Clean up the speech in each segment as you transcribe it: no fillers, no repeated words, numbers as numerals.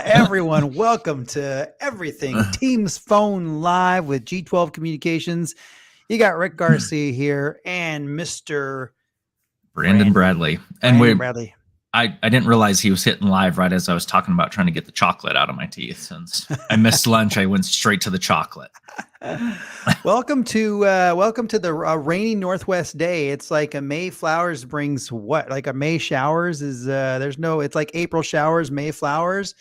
Everyone, welcome to Everything Teams Phone Live with G12 Communications. You got Rick Garcia here and Mr. Brandon Bradley. Bradley. I didn't realize he was hitting live right as I was talking about trying to get the chocolate out of my teeth. Since I missed lunch, I went straight to the chocolate. Welcome to the rainy Northwest day. It's like a May flowers brings what? Like a May showers is it's like April showers, May flowers.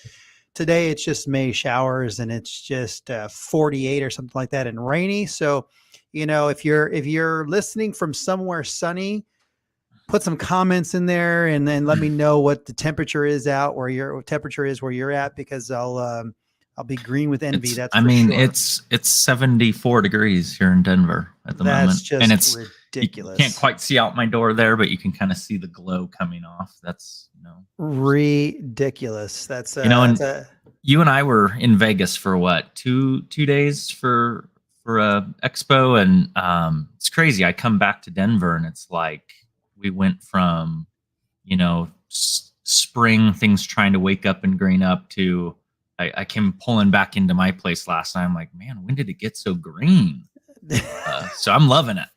Today it's just May showers and it's just 48 or something like that and rainy. So, if you're listening from somewhere sunny, put some comments in there and then let me know what the temperature is where you're at, because I'll be green with envy. Sure. It's 74 degrees here in Denver at the moment. That's just and it's ridiculous. You can't quite see out my door there, but you can kind of see the glow coming off. That's ridiculous. That's you and I were in Vegas for what, two days for a expo, and it's crazy. I come back to Denver and it's like we went from spring, things trying to wake up and green up, to I came pulling back into my place last night. I'm like, man, when did it get so green? So I'm loving it.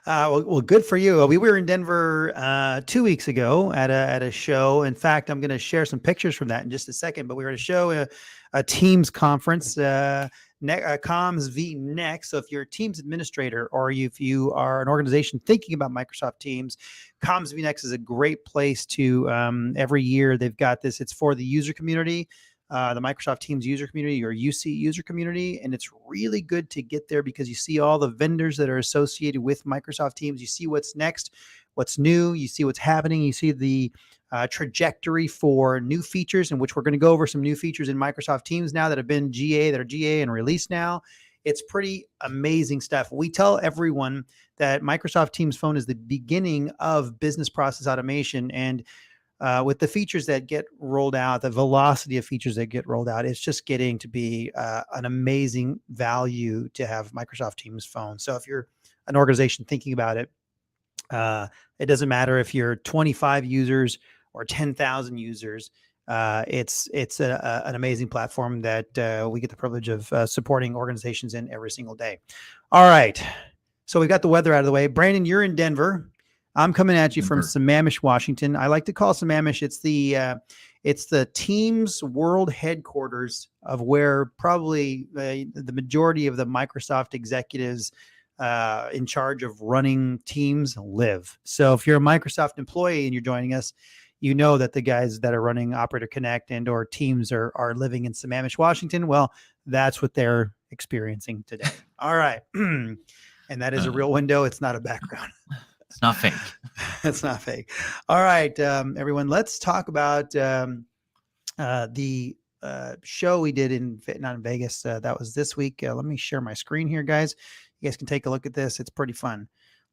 Well, good for you. We were in Denver 2 weeks ago at a show. In fact, I'm going to share some pictures from that in just a second. But we were at a show, a Teams conference, Comms V Next. So if you're a Teams administrator or if you are an organization thinking about Microsoft Teams, Comms V Next is a great place to. Every year they've got this. It's for the user community. The Microsoft Teams user community, or UC user community. And it's really good to get there because you see all the vendors that are associated with Microsoft Teams. You see what's next, what's new, you see what's happening. You see the trajectory for new features, in which we're going to go over some new features in Microsoft Teams now that have been GA and released now. It's pretty amazing stuff. We tell everyone that Microsoft Teams Phone is the beginning of business process automation, and with the features that get rolled out, the velocity of features that get rolled out, it's just getting to be an amazing value to have Microsoft Teams Phone. So if you're an organization thinking about it, it doesn't matter if you're 25 users or 10,000 users. It's an amazing platform that we get the privilege of supporting organizations in every single day. All right. So we got the weather out of the way. Brandon, you're in Denver. I'm coming at you from Sammamish, Washington. I like to call Sammamish. It's the Teams world headquarters of where probably the majority of the Microsoft executives in charge of running Teams live. So if you're a Microsoft employee and you're joining us, you know that the guys that are running Operator Connect and or Teams are living in Sammamish, Washington. Well, that's what they're experiencing today. All right. And that is a real window. It's not a background. It's not fake. It's not fake. All right, everyone, let's talk about the show we did not in Vegas. That was this week. Let me share my screen here, guys. You guys can take a look at this. It's pretty fun.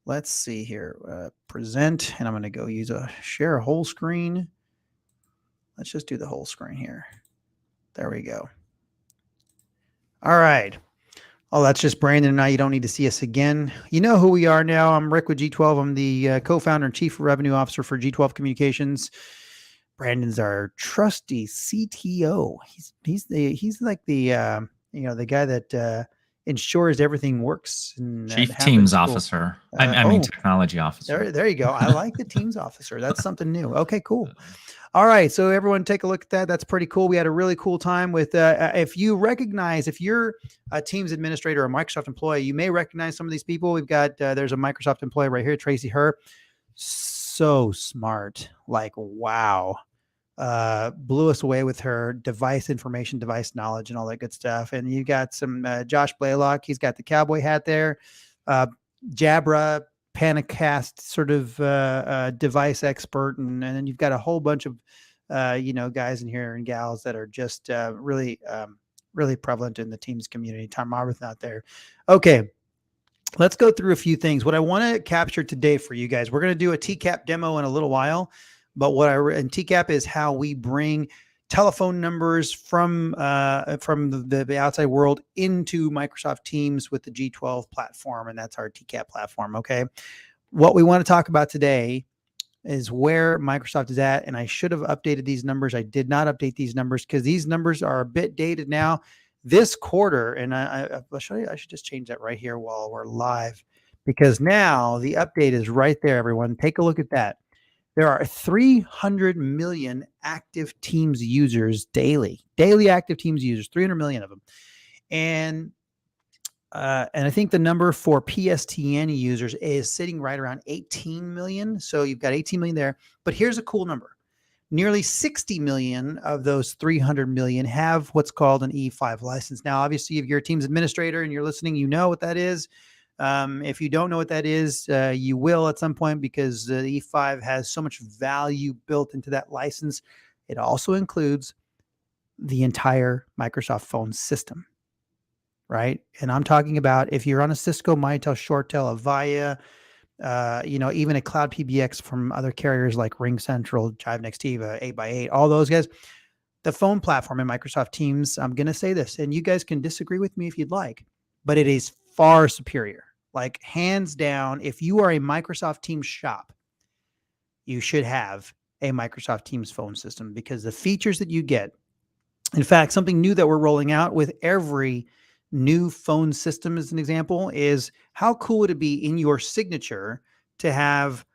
Let's see here. Present, and I'm going to go share a whole screen. Let's just do the whole screen here. There we go. All right. Oh, that's just Brandon and I. You don't need to see us again. You know who we are now. I'm Rick with G12. I'm the co-founder and chief revenue officer for G12 Communications. Brandon's our trusty CTO. He's like the guy that ensures everything works. And Chief Teams Officer. I mean technology officer. There you go. I like the Teams Officer. That's something new. Okay, cool. All right, so everyone take a look at that. That's pretty cool. We had a really cool time with, if you're a Teams administrator or a Microsoft employee, you may recognize some of these people. We've got, there's a Microsoft employee right here, Tracy Herr. So smart. Like, wow. Blew us away with her device information, device knowledge, and all that good stuff. And you got some Josh Blaylock. He's got the cowboy hat there. Jabra, Panicast sort of device expert, and then you've got a whole bunch of guys in here and gals that are just really prevalent in the Teams community. Tom Roberts out there. Okay, let's go through a few things. What I want to capture today for you guys, we're going to do a TCAP demo in a little while, but and TCAP is how we bring telephone numbers from the outside world into Microsoft Teams with the G12 platform, and that's our TCAP platform. Okay, what we want to talk about today is where Microsoft is at. And I should have updated these numbers. I did not update these numbers because these numbers are a bit dated now. This quarter, and I'll show you, I should just change that right here while we're live, because now the update is right there, everyone. Take a look at that. There are 300 million active Teams users daily active Teams users, 300 million of them. And I think the number for PSTN users is sitting right around 18 million. So you've got 18 million there. But here's a cool number. Nearly 60 million of those 300 million have what's called an E5 license. Now, obviously, if you're a Teams administrator and you're listening, you know what that is. If you don't know what that is, you will at some point, because the E5 has so much value built into that license. It also includes the entire Microsoft phone system, right? And I'm talking about if you're on a Cisco, Mitel, ShoreTel, Avaya, even a Cloud PBX from other carriers like RingCentral, Jive Nextiva, 8x8, all those guys, the phone platform in Microsoft Teams, I'm going to say this, and you guys can disagree with me if you'd like, but it is far superior. Like, hands down, if you are a Microsoft Teams shop, you should have a Microsoft Teams phone system, because the features that you get, in fact, something new that we're rolling out with every new phone system, as an example, is how cool would it be in your signature to have,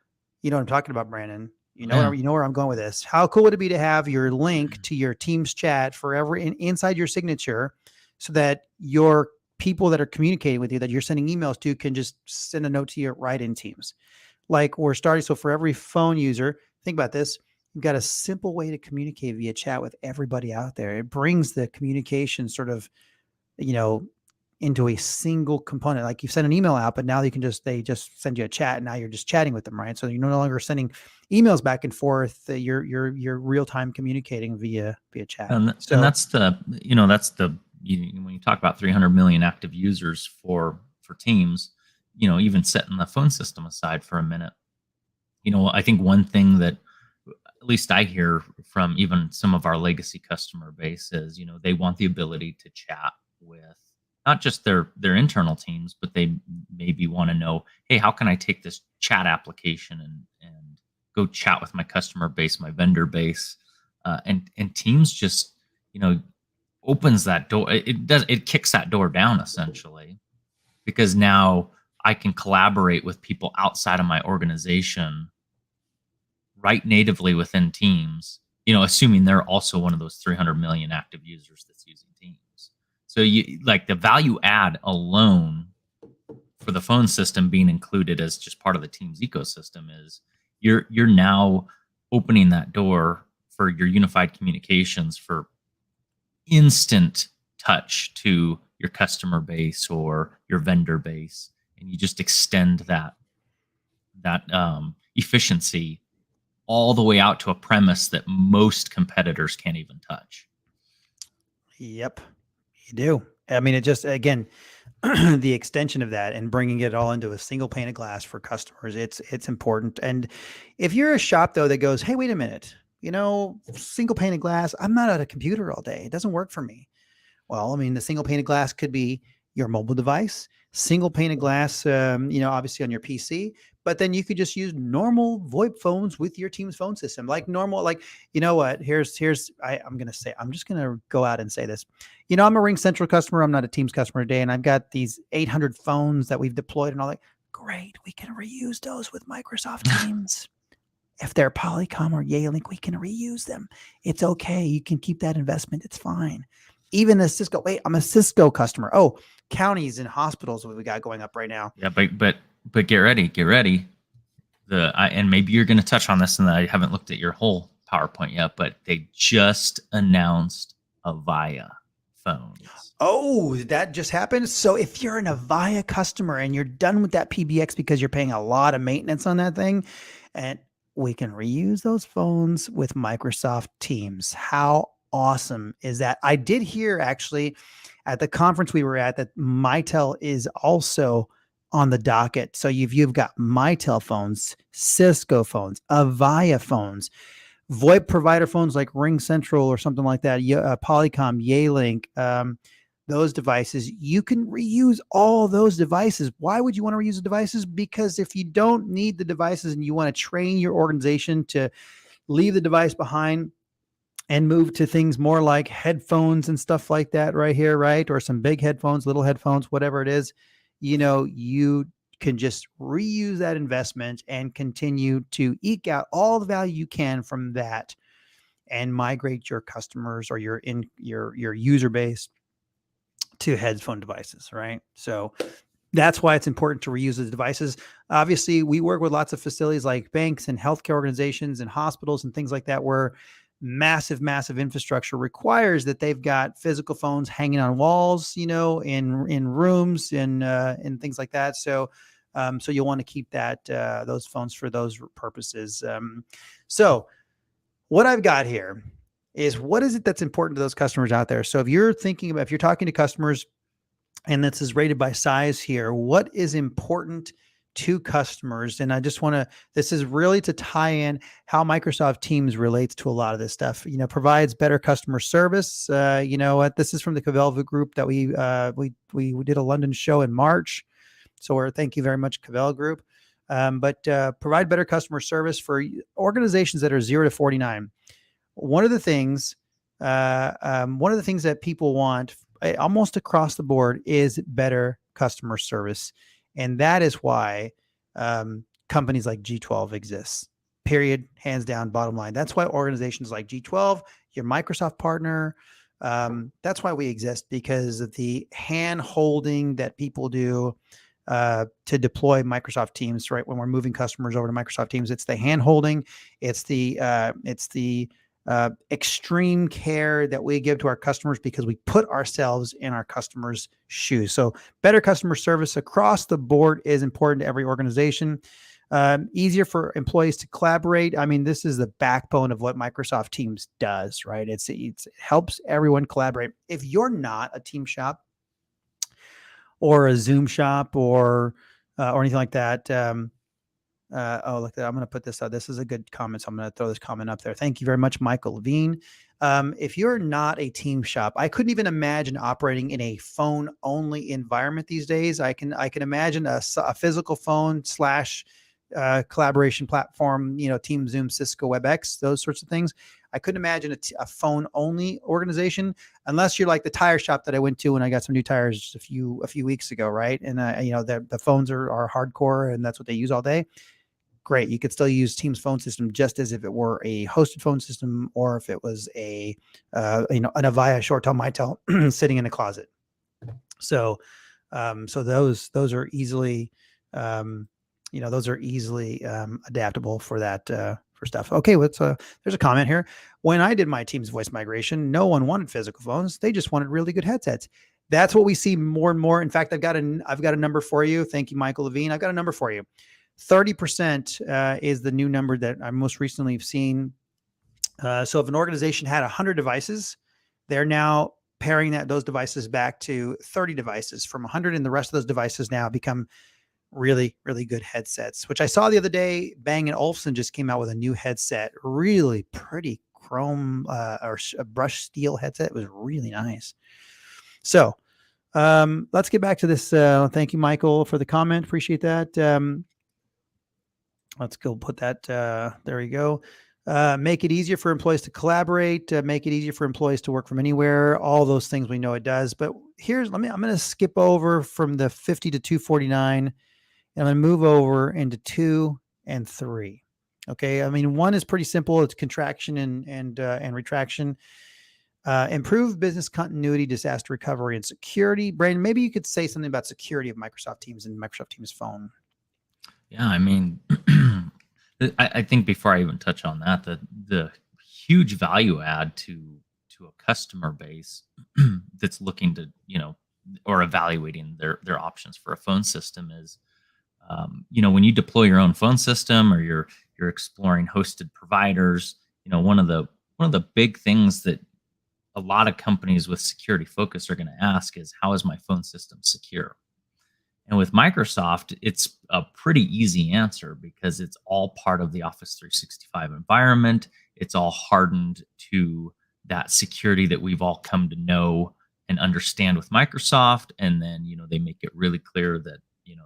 you know what I'm talking about, Brandon? You know where I'm going with this. How cool would it be to have your link to your Teams chat forever inside your signature, so that your people that are communicating with you, that you're sending emails to, can just send a note to you right in Teams. Like, we're starting. So for every phone user, think about this. You've got a simple way to communicate via chat with everybody out there. It brings the communication sort of, into a single component. Like, you send an email out, but now they just send you a chat, and now you're just chatting with them, right? So you're no longer sending emails back and forth. You're real time communicating via chat. And that's the when you talk about 300 million active users for Teams, even setting the phone system aside for a minute, I think one thing that at least I hear from even some of our legacy customer base is, they want the ability to chat with not just their internal teams, but they maybe want to know, hey, how can I take this chat application and go chat with my customer base, my vendor base, and Teams just, opens that door. It kicks that door down, essentially, because now I can collaborate with people outside of my organization right natively within Teams, assuming they're also one of those 300 million active users that's using Teams. So the value add alone for the phone system being included as just part of the Teams ecosystem is you're now opening that door for your unified communications for instant touch to your customer base or your vendor base, and you just extend that efficiency all the way out to a premise that most competitors can't even touch. Yep, you do. I mean, it just, again, the extension of that and bringing it all into a single pane of glass for customers, it's important. And if you're a shop, though, that goes, hey, wait a minute, single pane of glass, I'm not at a computer all day, it doesn't work for me. Well, I mean, the single pane of glass could be your mobile device, single pane of glass, obviously on your PC, but then you could just use normal VoIP phones with your Teams phone system, like normal, like, you know what, I'm just going to go out and say this. I'm a RingCentral customer. I'm not a Teams customer today. And I've got these 800 phones that we've deployed and all that. Great. We can reuse those with Microsoft Teams. If they're Polycom or Yealink, we can reuse them. It's okay. You can keep that investment. It's fine. Even a Cisco. Wait, I'm a Cisco customer. Oh, counties and hospitals, what we got going up right now. Yeah, but get ready. And maybe you're going to touch on this, and I haven't looked at your whole PowerPoint yet, but they just announced Avaya phones. Oh, that just happened. So if you're an Avaya customer and you're done with that PBX because you're paying a lot of maintenance on that thing, and we can reuse those phones with Microsoft Teams. How awesome is that? I did hear, actually, at the conference we were at, that Mitel is also on the docket. So you've got Mitel phones, Cisco phones, Avaya phones, VoIP provider phones like RingCentral or something like that, Polycom, Yealink, those devices, you can reuse all those devices. Why would you want to reuse the devices? Because if you don't need the devices and you want to train your organization to leave the device behind and move to things more like headphones and stuff like that right here, right? Or some big headphones, little headphones, whatever it is, you can just reuse that investment and continue to eke out all the value you can from that and migrate your customers or your user base to headphone devices, right? So that's why it's important to reuse the devices. Obviously, we work with lots of facilities like banks and healthcare organizations and hospitals and things like that, where massive infrastructure requires that they've got physical phones hanging on walls, in rooms and things like that. So you'll want to keep those phones for those purposes. So what I've got here is, what is it that's important to those customers out there? So if you're talking to customers, and this is rated by size here, what is important to customers? And this is really to tie in how Microsoft Teams relates to a lot of this stuff, provides better customer service. This is from the Cavell Group that we did a London show in March. So thank you very much, Cavell Group. But provide better customer service for organizations that are 0 to 49. One of the things that people want almost across the board is better customer service. And that is why companies like G12 exists, period, hands down, bottom line. That's why organizations like G12, your Microsoft partner, that's why we exist, because of the hand holding that people do to deploy Microsoft Teams, right? When we're moving customers over to Microsoft Teams, it's the hand holding, it's the extreme care that we give to our customers because we put ourselves in our customers' shoes. So better customer service across the board is important to every organization. Easier for employees to collaborate. I mean, this is the backbone of what Microsoft Teams does, right? It helps everyone collaborate. If you're not a Team shop or a Zoom shop or anything like that, look, I'm going to put this out. This is a good comment, so I'm going to throw this comment up there. Thank you very much, Michael Levine. If you're not a Team shop, I couldn't even imagine operating in a phone-only environment these days. I can imagine a physical phone / collaboration platform, Team, Zoom, Cisco, WebEx, those sorts of things. I couldn't imagine a phone-only organization unless you're like the tire shop that I went to when I got some new tires a few weeks ago, right? And the phones are hardcore, and that's what they use all day. Great. You could still use Teams phone system just as if it were a hosted phone system, or if it was an Avaya, ShoreTel, Mitel sitting in a closet. So those are easily, adaptable for that, for stuff. Okay. There's a comment here. When I did my Teams voice migration, no one wanted physical phones. They just wanted really good headsets. That's what we see more and more. In fact, I've got a number for you. Thank you, Michael Levine. I've got a number for you. 30% is the new number that I most recently have seen. So if an organization had 100 devices, they're now paring those devices back to 30 devices from 100, and the rest of those devices now become really, really good headsets, which I saw the other day. Bang & Olufsen just came out with a new headset, really pretty chrome or brushed steel headset. It was really nice. So let's get back to this. Thank you, Michael, for the comment. Appreciate that. Let's go put that. There we go. Make it easier for employees to collaborate. Make it easier for employees to work from anywhere. All those things we know it does. But I'm going to skip over from the 50 to 249, and I'm going to move over into 2 and 3. Okay. I mean, 1 is pretty simple. It's contraction and retraction. Improve business continuity, disaster recovery, and security. Brandon, maybe you could say something about security of Microsoft Teams and Microsoft Teams Phone. Yeah, I mean, I think before I even touch on that, the huge value add to a customer base that's looking to, or evaluating their options for a phone system is, when you deploy your own phone system, or you're exploring hosted providers, one of the big things that a lot of companies with security focus are going to ask is, how is my phone system secure? And with Microsoft, it's a pretty easy answer because it's all part of the Office 365 environment. It's all hardened to that security that we've all come to know can understand with Microsoft. And then, they make it really clear that,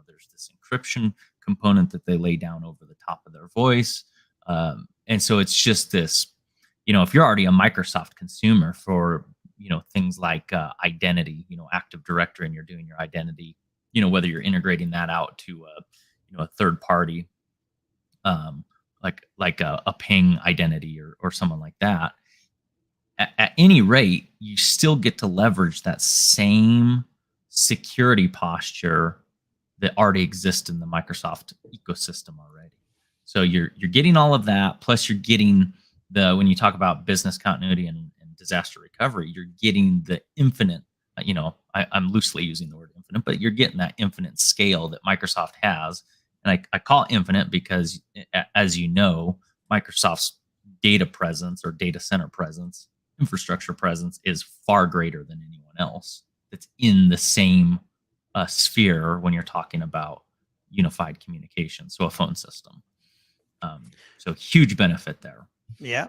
there's this encryption component that they lay down over the top of their voice. And so it's just this, if you're already a Microsoft consumer for, things like identity, Active Directory, and you're doing your identity, whether you're integrating that out to a third party, like a Ping identity or someone like that. At any rate, you still get to leverage that same security posture that already exists in the Microsoft ecosystem already. So you're getting all of that, plus you're getting when you talk about business continuity and disaster recovery, you're getting the infinite, I'm loosely using the word infinite, but you're getting that infinite scale that Microsoft has. And I call it infinite because, as you know, Microsoft's data presence or data center presence, infrastructure presence is far greater than anyone else that's in the same sphere when you're talking about unified communication, so a phone system. So huge benefit there. Yeah.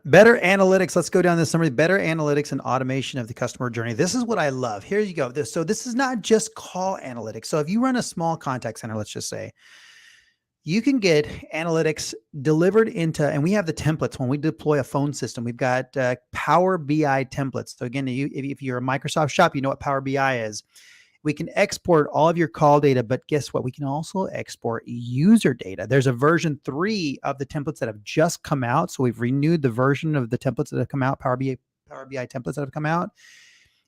Better analytics. Let's go down this summary. Better analytics and automation of the customer journey. This is what I love. Here you go. This is not just call analytics. So if you run a small contact center, let's just say, you can get analytics delivered into, and we have the templates when we deploy a phone system. We've got Power BI templates. So again, if you're a Microsoft shop, you know what Power BI is. We can export all of your call data, but guess what? We can also export user data. There's a version 3 of the templates that have just come out. So we've renewed the version of the templates that have come out, Power BI templates that have come out.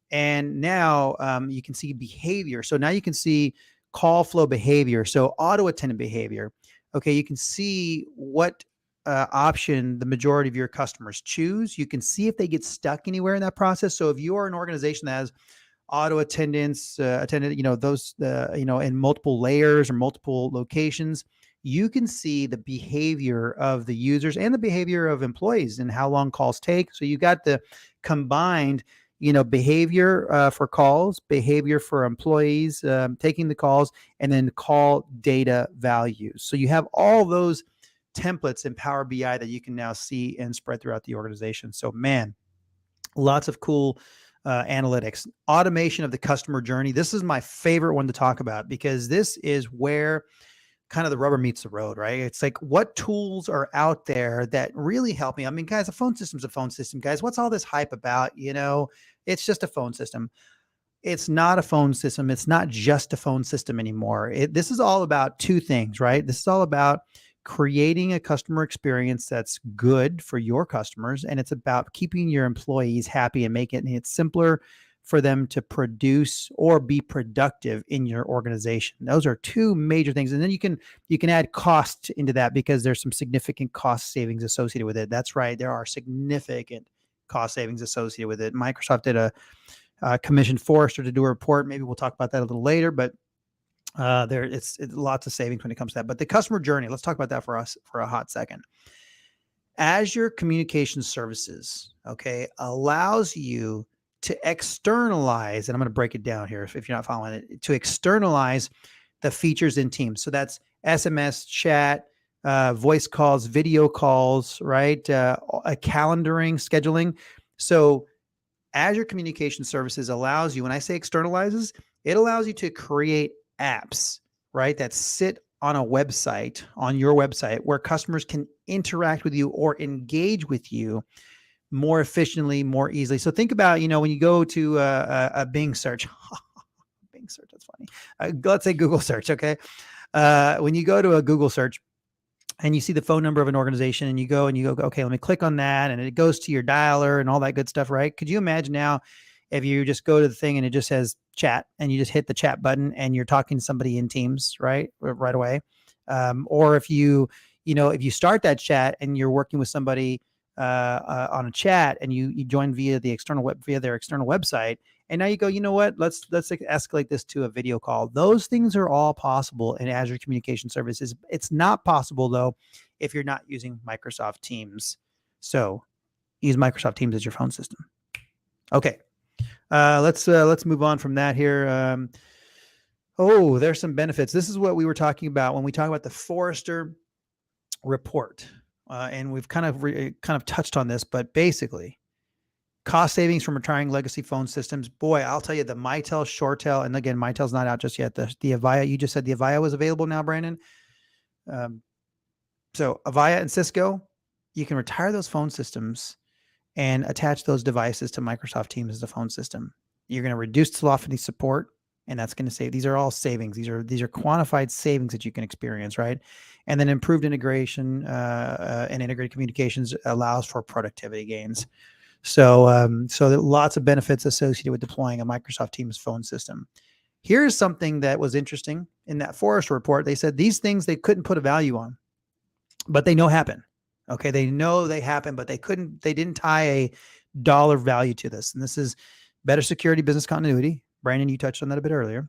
And now you can see behavior. So now you can see call flow behavior. So auto attendant behavior. Okay, you can see what option the majority of your customers choose. You can see if they get stuck anywhere in that process. So if you're an organization that has auto attendants, those, in multiple layers or multiple locations, you can see the behavior of the users and the behavior of employees and how long calls take. So you got the combined, behavior for calls, behavior for employees taking the calls, and then call data values. So you have all those templates in Power BI that you can now see and spread throughout the organization. So man, lots of cool analytics. Automation of the customer journey. This is my favorite one to talk about because this is where kind of the rubber meets the road, right? It's like, what tools are out there that really help me? I mean, guys, a phone system's a phone system, guys. What's all this hype about? It's just a phone system. It's not a phone system. It's not just a phone system anymore. This is all about two things, right? This is all about creating a customer experience that's good for your customers. And it's about keeping your employees happy and making it simpler for them to produce or be productive in your organization. Those are two major things. And then you can add cost into that because there's some significant cost savings associated with it. That's right. There are significant cost savings associated with it. Microsoft did a commissioned Forrester to do a report. Maybe we'll talk about that a little later, but it's lots of savings when it comes to that. But the customer journey, let's talk about that for us for a hot second. Azure Communication Services, okay, allows you to externalize, and I'm going to break it down here if you're not following it, to externalize the features in Teams. So that's SMS, chat, voice calls, video calls, right? Calendaring, scheduling. So Azure Communication Services allows you, when I say externalizes, it allows you to create apps, right, that sit on a website, on your website, where customers can interact with you or engage with you more efficiently, more easily. So think about, when you go to a Bing search, Bing search, that's funny. Let's say Google search, okay? When you go to a Google search and you see the phone number of an organization and you go, okay, let me click on that, and it goes to your dialer and all that good stuff, right? Could you imagine now if you just go to the thing and it just says chat and you just hit the chat button and you're talking to somebody in Teams, right away? Or if you start that chat and you're working with somebody on a chat and you join via their external website, and now you go, you know what? Let's escalate this to a video call. Those things are all possible in Azure Communication Services. It's not possible though if you're not using Microsoft Teams. So use Microsoft Teams as your phone system. Okay. Let's move on from that here. There's some benefits. This is what we were talking about when we talk about the Forrester report. And we've kind of touched on this, but basically Cost savings from retiring legacy phone systems. Boy, I'll tell you, the Mitel, ShoreTel, and again, Mitel's not out just yet. The Avaya, you just said the Avaya was available now, Brandon. So Avaya and Cisco, you can retire those phone systems and attach those devices to Microsoft Teams as a phone system. You're going to reduce telephony support, and that's going to save. These are all savings. These are quantified savings that you can experience, right? And then improved integration and integrated communications allows for productivity gains. So, so there are lots of benefits associated with deploying a Microsoft Teams phone system. Here's something that was interesting in that Forrester report. They said these things they couldn't put a value on, but they know happen. Okay, they know they happen, but they didn't tie a dollar value to this. And this is better security, business continuity. Brandon, you touched on that a bit earlier.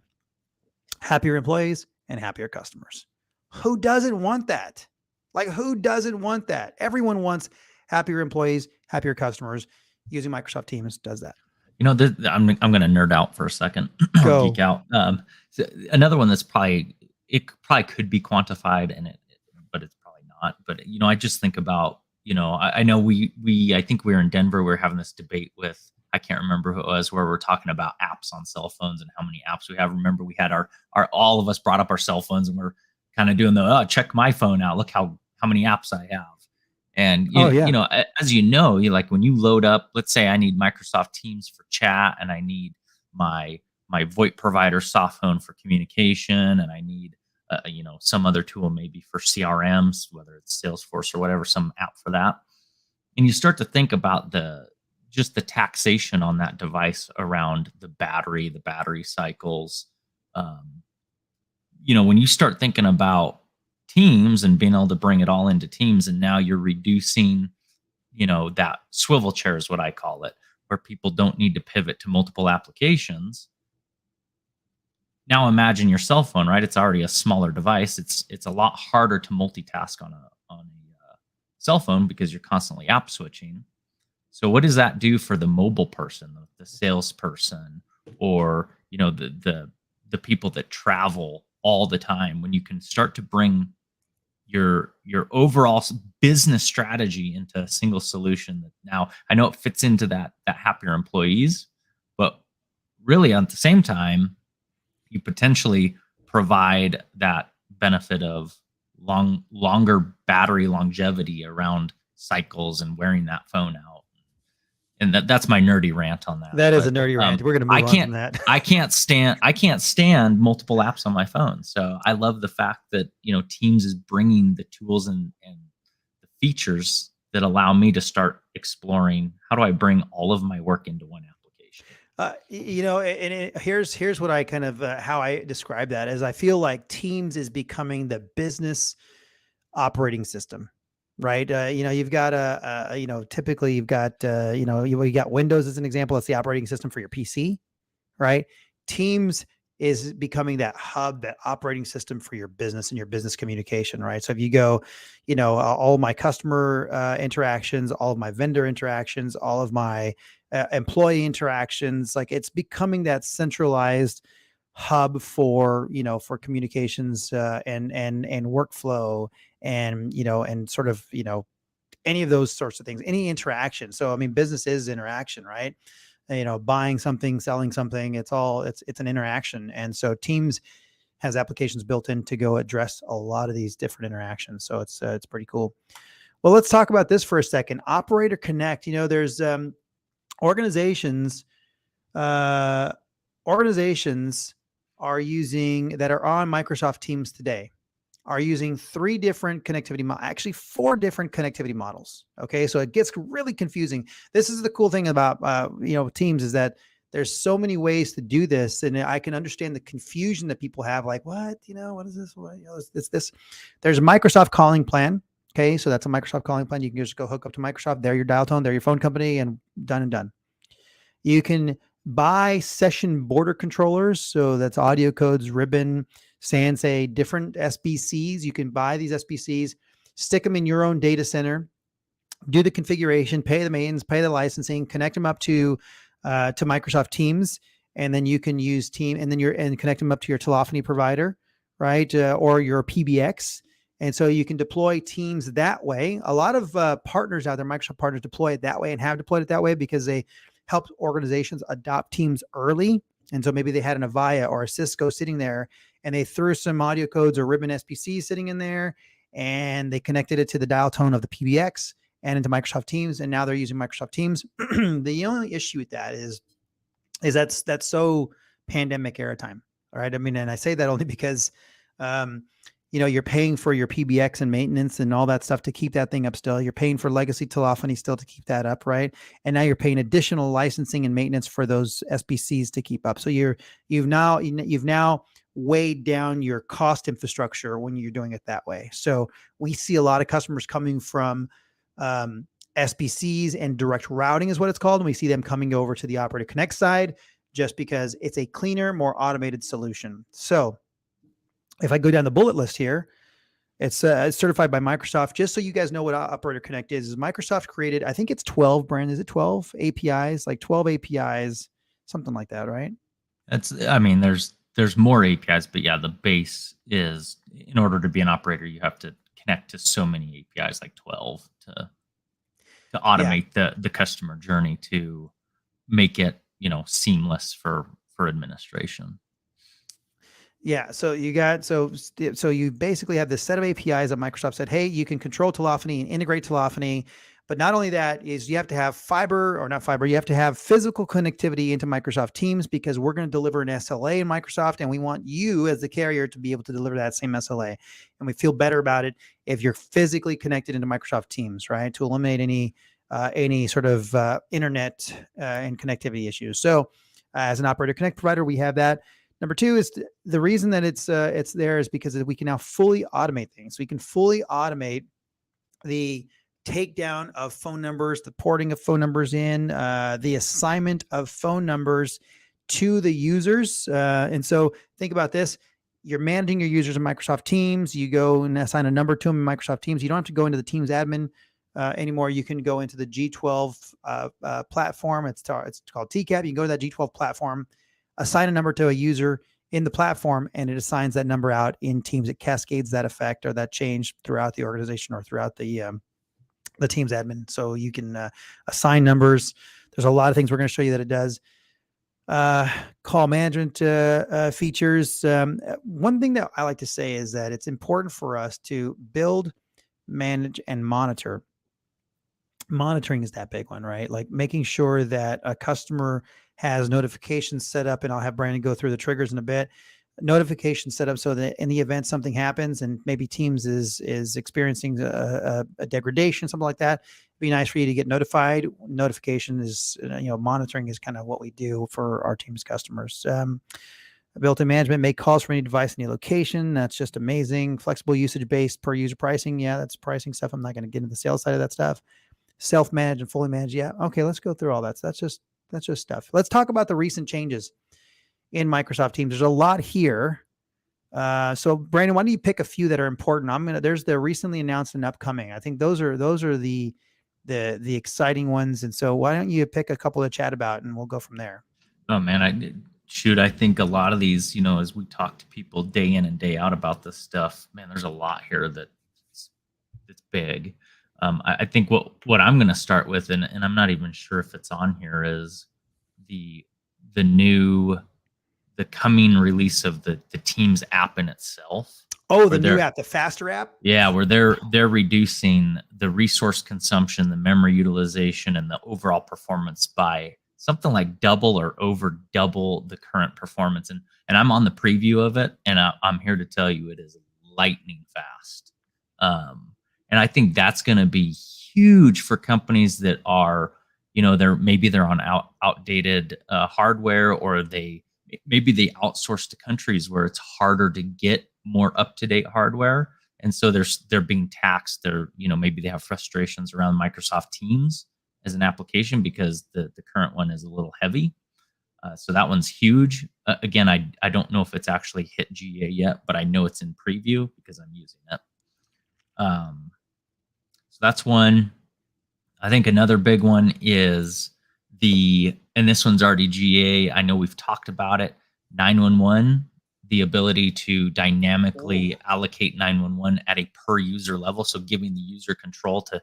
Happier employees and happier customers. Who doesn't want that? Like, who doesn't want that? Everyone wants happier employees, happier customers. Using Microsoft Teams does that. You know, I'm going to nerd out for a second. Go. Geek out. So another one that's probably could be quantified, but it's probably not. But you know, I just think about, you know, I know I think we were in Denver. We were having this debate with, I can't remember who it was, where we're talking about apps on cell phones and how many apps we have. Remember, we had our all of us brought up our cell phones and we're kind of doing check my phone out. Look how many apps I have. And you know, as you know, like when you load up, let's say I need Microsoft Teams for chat, and I need my VoIP provider soft phone for communication, and I need you know, some other tool maybe for CRMs, whether it's Salesforce or whatever, some app for that. And you start to think about just the taxation on that device around the battery cycles. You know, when you start thinking about Teams and being able to bring it all into Teams, and now you're reducing, you know, that swivel chair is what I call it, where people don't need to pivot to multiple applications. Now imagine your cell phone, right? It's already a smaller device. It's a lot harder to multitask on a cell phone because you're constantly app switching. So what does that do for the mobile person, the salesperson, or, you know, the people that travel all the time, when you can start to bring your overall business strategy into a single solution that now I know it fits into that happier employees, but really at the same time, you potentially provide that benefit of longer battery longevity around cycles and wearing that phone out. And that's my nerdy rant on that. That is a nerdy rant. We're going to move on from that. I can't stand multiple apps on my phone. So I love the fact that, you know, Teams is bringing the tools and the features that allow me to start exploring, how do I bring all of my work into one application? You know, and here's what I kind of how I describe that is I feel like Teams is becoming the business operating system. Right. You know, you've got you know, typically you've got, you know, you got Windows as an example. That's the operating system for your PC. Right. Teams is becoming that hub, that operating system for your business and your business communication. Right. So if you go, you know, all my customer interactions, all of my vendor interactions, all of my employee interactions, like it's becoming that centralized hub for, you know, for communications and workflow and, you know, and sort of, you know, any of those sorts of things, any interaction. So, I mean, business is interaction, right? You know, buying something, selling something, it's an interaction. And so Teams has applications built in to go address a lot of these different interactions. So it's pretty cool. Well, let's talk about this for a second. Operator Connect, you know, there's organizations are using that are on Microsoft Teams today are using 3 different connectivity actually 4 different connectivity models. Okay. So it gets really confusing. This is the cool thing about, you know, Teams is that there's so many ways to do this. And I can understand the confusion that people have, like, what, you know, what is this? What, you know, this, there's a Microsoft calling plan. Okay. So that's a Microsoft calling plan. You can just go hook up to Microsoft. They're your dial tone. They're your phone company, and done. You can buy session border controllers. So that's audio codes, ribbon, Sansei, different SBCs. You can buy these SBCs, stick them in your own data center, do the configuration, pay the maintenance, pay the licensing, connect them up to Microsoft Teams, and then you can use Team, and then connect them up to your telephony provider, right? Or your PBX, And so you can deploy Teams that way. A lot of partners out there, Microsoft partners, deploy it that way and have deployed it that way because they help organizations adopt Teams early. And so maybe they had an Avaya or a Cisco sitting there, and they threw some audio codes or ribbon SBC sitting in there, and they connected it to the dial tone of the PBX and into Microsoft Teams. And now they're using Microsoft Teams. The only issue with that is that's so pandemic era time. All right. I mean, and I say that only because, you're paying for your PBX and maintenance and all that stuff to keep that thing up still. You're paying for legacy telephony still to keep that up, right? And now you're paying additional licensing and maintenance for those SBCs to keep up. So you've now weighed down your cost infrastructure when you're doing it that way. So we see a lot of customers coming from SBCs and direct routing is what it's called. And we see them coming over to the Operator Connect side just because it's a cleaner, more automated solution. So if I go down the bullet list here, it's certified by Microsoft. Just so you guys know what Operator Connect is Microsoft created, I think it's 12, Brandon, is it 12 APIs? Like 12 APIs, something like that, right? There's more APIs, but yeah, the base is, in order to be an operator, you have to connect to so many APIs, like 12, to automate the customer journey to make it, seamless for administration. Yeah. So you basically have this set of APIs that Microsoft said, hey, you can control telephony and integrate telephony. But not only that is you have to have you have to have physical connectivity into Microsoft Teams because we're going to deliver an SLA in Microsoft, and we want you as the carrier to be able to deliver that same SLA. And we feel better about it if you're physically connected into Microsoft Teams, right? To eliminate any sort of internet and connectivity issues. So as an Operator Connect provider, we have that. Number two is the reason that it's there is because we can now fully automate things. We can fully automate the takedown of phone numbers, the porting of phone numbers in, the assignment of phone numbers to the users. And so think about this. You're managing your users in Microsoft Teams. You go and assign a number to them in Microsoft Teams. You don't have to go into the Teams admin anymore. You can go into the G12 platform. It's called TCAP. You can go to that G12 platform, assign a number to a user in the platform, and it assigns that number out in Teams. It cascades that effect or that change throughout the organization or throughout the Teams admin. So you can assign numbers. There's a lot of things we're going to show you that it does. Call management features. One thing that I like to say is that it's important for us to build, manage, and monitor. Monitoring is that big one, right? Like making sure that a customer has notifications set up, and I'll have Brandon go through the triggers in a bit. Notifications set up so that in the event something happens and maybe Teams is experiencing a degradation, something like that, it'd be nice for you to get notified. Notification is, monitoring is kind of what we do for our Teams customers. Built-in management, make calls from any device, any location. That's just amazing. Flexible usage-based per user pricing. Yeah, that's pricing stuff. I'm not going to get into the sales side of that stuff. Self-managed and fully managed. Yeah. Okay. Let's go through all that. So that's just stuff. Let's talk about the recent changes in Microsoft Teams. There's a lot here. So Brandon, why don't you pick a few that are important? There's the recently announced and upcoming. I think those are the exciting ones. And so why don't you pick a couple to chat about, and we'll go from there. Oh man, I think a lot of these, as we talk to people day in and day out about this stuff, man, there's a lot here that's big. I think what I'm going to start with, and I'm not even sure if it's on here, is the coming release of the Teams app in itself. Oh, the new app, the Faster app? Yeah, where they're reducing the resource consumption, the memory utilization, and the overall performance by something like double or over double the current performance. And I'm on the preview of it, and I'm here to tell you it is lightning fast. And I think that's going to be huge for companies that are, they're on outdated hardware, or maybe they outsource to countries where it's harder to get more up-to-date hardware. And so they're being taxed. Maybe they have frustrations around Microsoft Teams as an application because the current one is a little heavy. So that one's huge. Again, I don't know if it's actually hit GA yet, but I know it's in preview because I'm using it. So that's one. I think another big one is and this one's already GA. I know we've talked about it, 911 the ability to dynamically allocate 911 at a per user level. So giving the user control to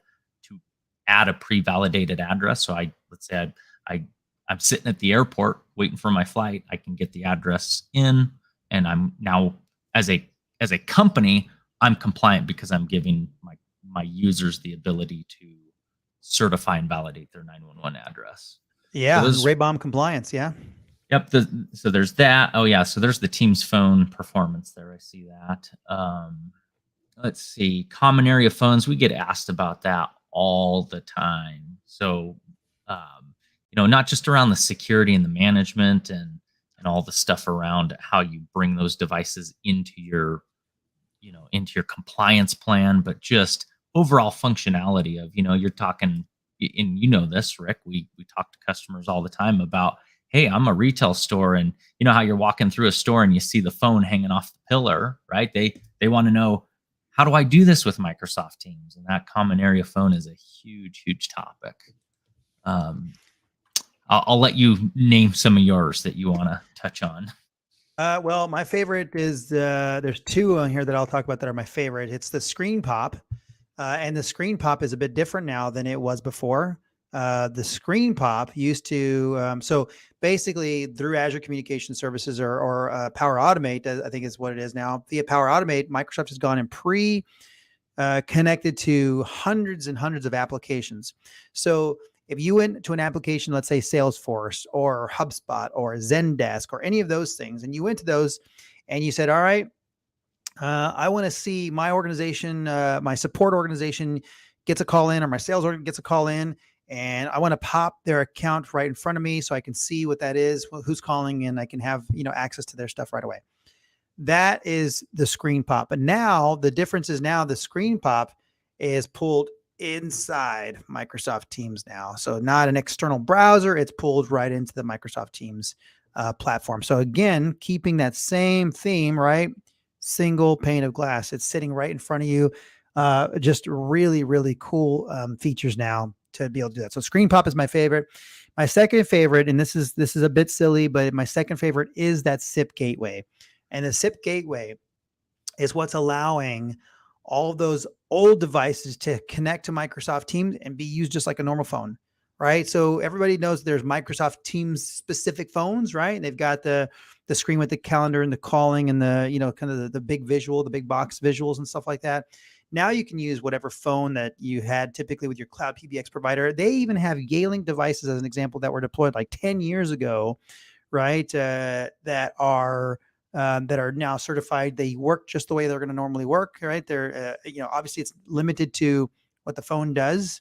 add a pre-validated address. So let's say I'm sitting at the airport waiting for my flight. I can get the address in, and I'm now as a company, I'm compliant because I'm giving my users the ability to certify and validate their 911 address. Yeah, So RABOM compliance. Yeah. Yep. So there's that. Oh yeah. So there's the Teams phone performance there. I see that. Let's see. Common area phones. We get asked about that all the time. So, not just around the security and the management and all the stuff around how you bring those devices into your compliance plan, but just overall functionality of, you're talking, and this, Rick, we talk to customers all the time about, hey, I'm a retail store, and you know how you're walking through a store and you see the phone hanging off the pillar, right? They want to know, how do I do this with Microsoft Teams? And that common area phone is a huge, huge topic. I'll let you name some of yours that you want to touch on. Well, my favorite is there's two on here that I'll talk about that are my favorite. It's the Screen Pop, and the Screen Pop is a bit different now than it was before. The Screen Pop used to, so basically through Azure Communication Services or Power Automate, I think is what it is now. Via Power Automate, Microsoft has gone and connected to hundreds and hundreds of applications. So if you went to an application, let's say Salesforce or HubSpot or Zendesk or any of those things, and you went to those and you said, all right, I want to see my organization, my support organization gets a call in, or my sales organ gets a call in, and I want to pop their account right in front of me so I can see what that is, who's calling, and I can have, access to their stuff right away. That is the Screen Pop. But now the difference is now the Screen Pop is pulled inside Microsoft Teams now. So not an external browser, it's pulled right into the Microsoft Teams platform. So again, keeping that same theme, right? Single pane of glass. It's sitting right in front of you. Just really, really cool features now to be able to do that. So Screen Pop is my favorite. My second favorite, and this is a bit silly, but my second favorite is that SIP gateway. And the SIP gateway is what's allowing all of those old devices to connect to Microsoft Teams and be used just like a normal phone, right? So everybody knows there's Microsoft Teams specific phones, right? And they've got the screen with the calendar and the calling and the, kind of the big visual, the big box visuals and stuff like that. Now you can use whatever phone that you had typically with your cloud PBX provider. They even have Yealink devices, as an example, that were deployed like 10 years ago, right? That are now certified. They work just the way they're going to normally work, right? They're, obviously it's limited to what the phone does,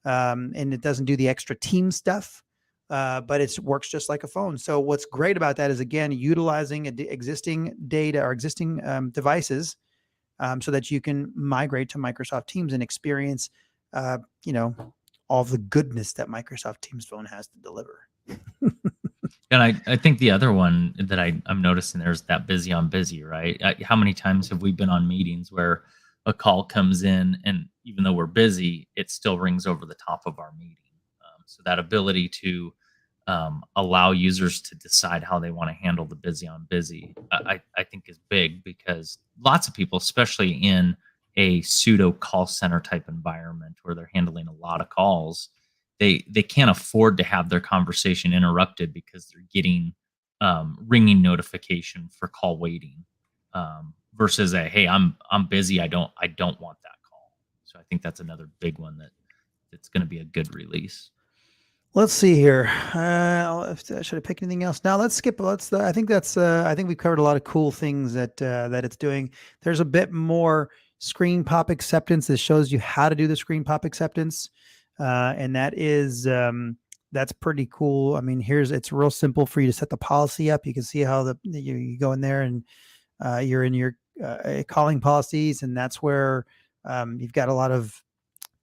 and it doesn't do the extra team stuff, but it works just like a phone. So what's great about that is, again, utilizing existing data or existing devices so that you can migrate to Microsoft Teams and experience, all the goodness that Microsoft Teams phone has to deliver. And I think the other one that I'm noticing there is that busy on busy, right? How many times have we been on meetings where a call comes in, and even though we're busy, it still rings over the top of our meeting? So that ability to allow users to decide how they want to handle the busy on busy, I think is big, because lots of people, especially in a pseudo call center type environment where they're handling a lot of calls, they can't afford to have their conversation interrupted because they're getting ringing notification for call waiting, versus hey, I'm busy, I don't want that call. So I think that's another big one that's going to be a good release. Let's see here. Should I pick anything else? Now let's skip. I think we've covered a lot of cool things that it's doing. There's a bit more Screen Pop acceptance that shows you how to do the Screen Pop acceptance. And that is, that's pretty cool. I mean, it's real simple for you to set the policy up. You can see how you go in there and you're in your calling policies, and that's where you've got a lot of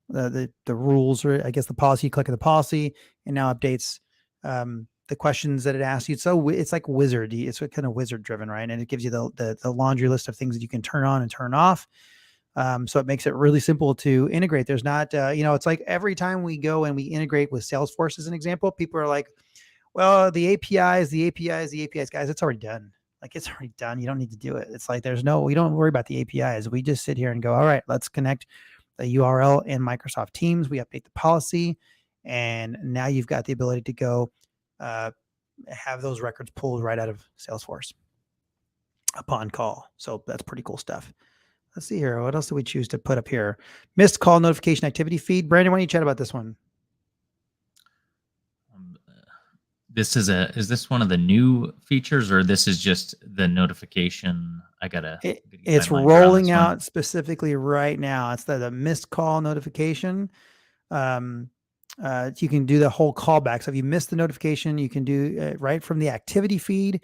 the rules, or I guess the policy. You click on the policy, and now updates the questions that it asks you. So it's like wizard. It's kind of wizard driven, right? And it gives you the laundry list of things that you can turn on and turn off. So it makes it really simple to integrate. There's not, it's like every time we go and we integrate with Salesforce as an example, people are like, well, the APIs, guys, it's already done. Like it's already done. You don't need to do it. It's like we don't worry about the APIs. We just sit here and go, all right, let's connect the URL in Microsoft Teams. We update the policy, and now you've got the ability to go have those records pulled right out of Salesforce upon call. So that's pretty cool stuff. Let's see here. What else do we choose to put up here? Missed call notification activity feed. Brandon, why don't you chat about this one? Is this one of the new features, or this is just the notification? It's rolling out specifically right now. It's the missed call notification. You can do the whole callback. So if you missed the notification, you can do right from the activity feed.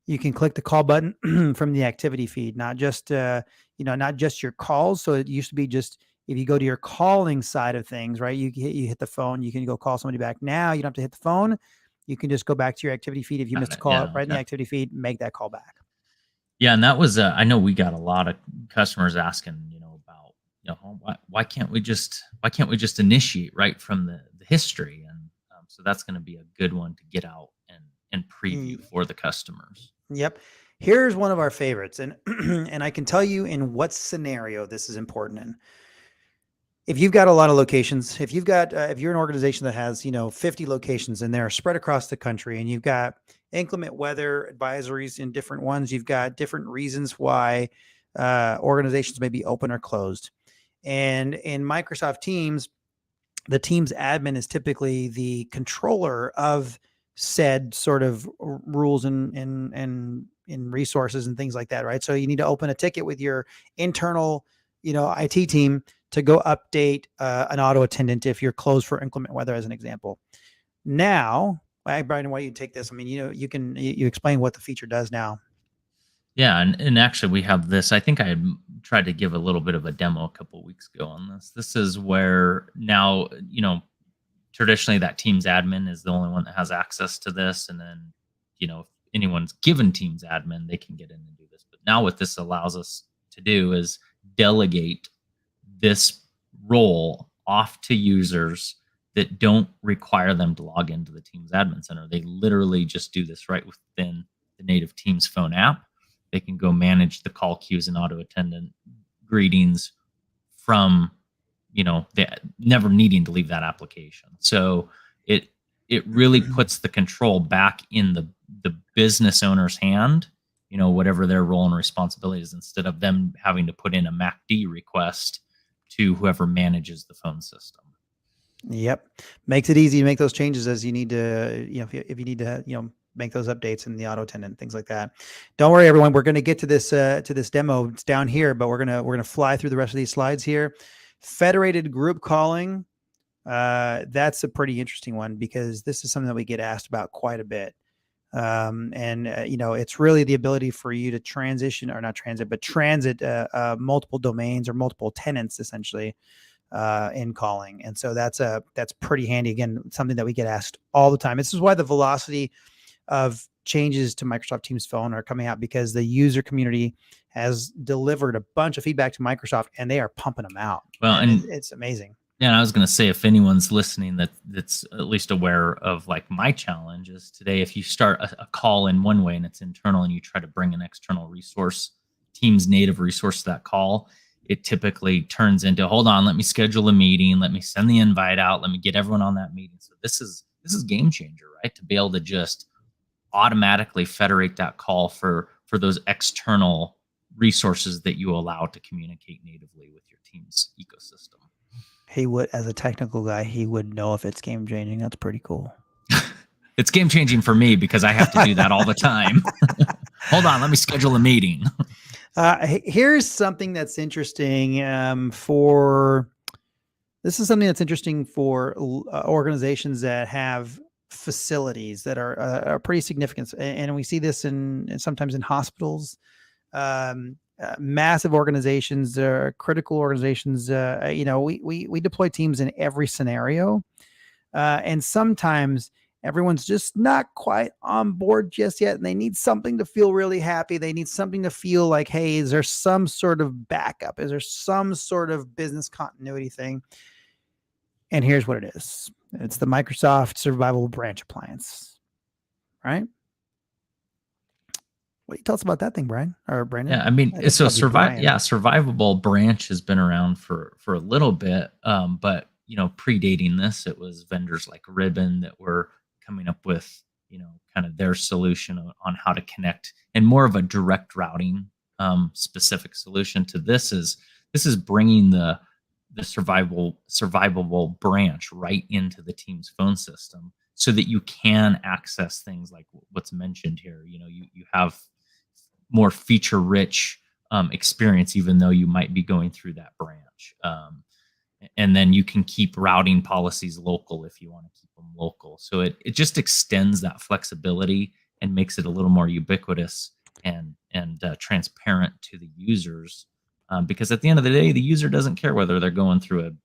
You can click the call button from the activity feed, not just not just your calls. So it used to be just if you go to your calling side of things, right? You hit the phone, you can go call somebody back. Now you don't have to hit the phone. You can just go back to your activity feed. If you missed a call right in the activity feed, make that call back. Yeah, and that was I know we got a lot of customers asking, about why can't we just initiate right from the history, and so that's going to be a good one to get out and preview for the customers. Yep. Here's one of our favorites, and and I can tell you in what scenario this is important in. If you've got a lot of locations, if you're an organization that has 50 locations and they're spread across the country, and you've got inclement weather advisories in different ones, you've got different reasons why organizations may be open or closed. And in Microsoft Teams, the Teams admin is typically the controller of said sort of rules and resources and things like that, right? So you need to open a ticket with your internal, IT team to go update an auto attendant if you're closed for inclement weather, as an example. Now, Brian, why don't you take this? I mean, you explain what the feature does now. Yeah, and actually we have this. I think I had tried to give a little bit of a demo a couple of weeks ago on this. This is where now, traditionally that Teams admin is the only one that has access to this. And then, if anyone's given Teams admin, they can get in and do this. But now what this allows us to do is delegate this role off to users that don't require them to log into the Teams admin center. They literally just do this right within the native Teams phone app. They can go manage the call queues and auto attendant greetings from, never needing to leave that application. So it really puts the control back in the business owner's hand, whatever their role and responsibility is, instead of them having to put in a MACD request to whoever manages the phone system. Yep. Makes it easy to make those changes as you need to, if you need to, make those updates in the auto attendant, things like that. Don't worry, everyone. We're going to get to this demo. It's down here, but we're going to fly through the rest of these slides here. Federated group calling. That's a pretty interesting one because this is something that we get asked about quite a bit. It's really the ability for you to transit multiple domains or multiple tenants essentially in calling. And so that's pretty handy. Again, something that we get asked all the time. This is why the velocity of changes to Microsoft Teams Phone are coming out, because the user community has delivered a bunch of feedback to Microsoft and they are pumping them out. Well, and it's amazing. Yeah, and I was going to say, if anyone's listening that's at least aware of like my challenge is today, if you start a call in one way and it's internal and you try to bring an external resource, Teams native resource to that call, it typically turns into, hold on, let me schedule a meeting, let me send the invite out, let me get everyone on that meeting. So this is game changer, right? To be able to just automatically federate that call for those external resources that you allow to communicate natively with your Teams ecosystem. He would, as a technical guy, he would know if it's game changing. That's pretty cool. It's game changing for me because I have to do that all the time. Hold on, let me schedule a meeting. Here's something that's interesting this is something that's interesting for organizations that have facilities that are pretty significant. And we see this sometimes in hospitals, massive organizations, critical organizations. We deploy Teams in every scenario. And sometimes everyone's just not quite on board just yet, and they need something to feel really happy. They need something to feel like, hey, is there some sort of backup? Is there some sort of business continuity thing? And here's what it is. It's the Microsoft Survivable Branch Appliance, right? What do you tell us about that thing, Brian or Brandon? Yeah, I mean, I guess so probably Brian. survivable branch has been around for a little bit, but predating this, it was vendors like Ribbon that were coming up with kind of their solution on how to connect, and more of a direct routing specific solution to this is bringing the survivable branch right into the team's phone system so that you can access things like what's mentioned here. You have more feature rich experience, even though you might be going through that branch. And then you can keep routing policies local if you want to keep them local. So it just extends that flexibility and makes it a little more ubiquitous and transparent to the users. Because at the end of the day, the user doesn't care whether they're going through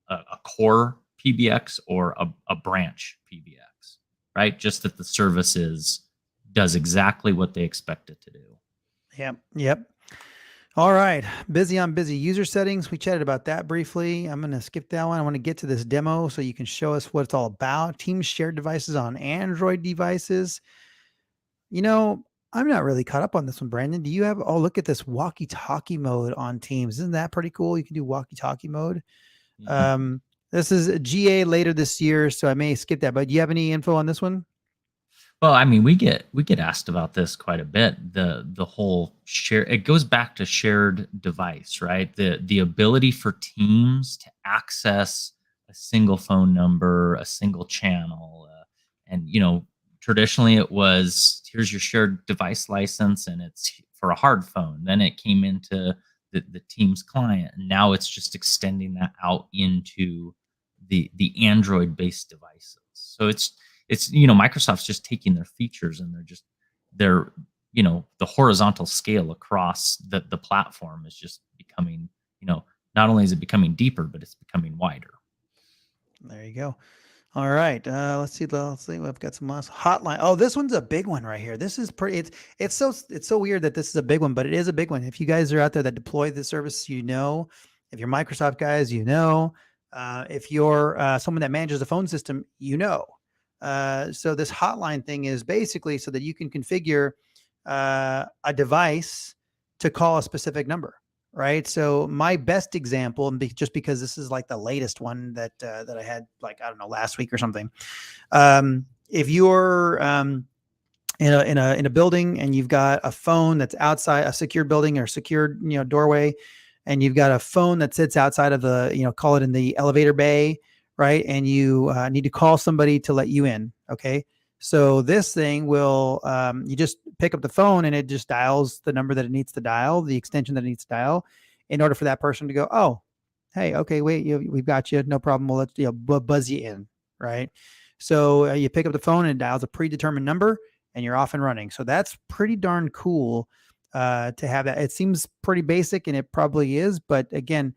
a core PBX or a branch PBX, right? Just that the service does exactly what they expect it to do. Yep. All right. Busy on busy. User settings. We chatted about that briefly. I'm going to skip that one. I want to get to this demo so you can show us what it's all about. Teams shared devices on Android devices. I'm not really caught up on this one, Brandon. Do you have, oh, look at this walkie-talkie mode on Teams. Isn't that pretty cool? You can do walkie-talkie mode. Yeah. This is a GA later this year, so I may skip that. But do you have any info on this one? Well, I mean, we get asked about this quite a bit. The whole share, it goes back to shared device, right? The ability for teams to access a single phone number, a single channel, and traditionally it was, here's your shared device license, and it's for a hard phone. Then it came into the Teams client, and now it's just extending that out into the Android based devices. So it's Microsoft's just taking their features and they're the horizontal scale across the platform is just becoming, not only is it becoming deeper, but it's becoming wider. There you go. All right. Let's see. We've got some last hotline. Oh, this one's a big one right here. This is pretty, it's so weird that this is a big one, but it is a big one. If you guys are out there that deploy this service, if you're Microsoft guys, if you're someone that manages a phone system, so this hotline thing is basically so that you can configure a device to call a specific number, right? So my best example, and just because this is like the latest one that I had, like, I don't know, last week or something. If you're in a building and you've got a phone that's outside a secured building or secured doorway, and you've got a phone that sits outside of the call it in the elevator bay, right? And you need to call somebody to let you in. Okay. So this thing will, you just pick up the phone and it just dials the number that it needs to dial, the extension that it needs to dial, in order for that person to go, oh, hey, okay, wait, we've got you. No problem. We'll let buzz you in. Right. So you pick up the phone and it dials a predetermined number and you're off and running. So that's pretty darn cool to have that. It seems pretty basic and it probably is, but again,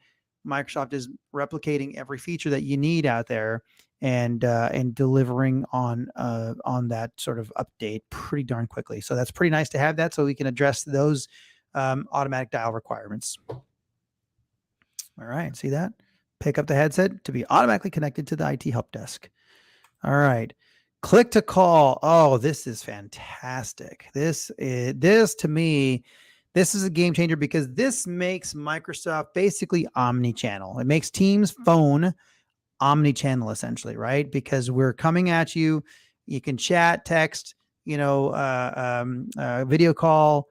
Microsoft is replicating every feature that you need out there and delivering on that sort of update pretty darn quickly. So that's pretty nice to have that, so we can address those automatic dial requirements. All right, see that? Pick up the headset to be automatically connected to the IT help desk. All right, click to call. Oh, this is fantastic. This to me, this is a game changer because this makes Microsoft basically omni-channel. It makes Teams phone omni-channel essentially, right? Because we're coming at you. You can chat, text, video call,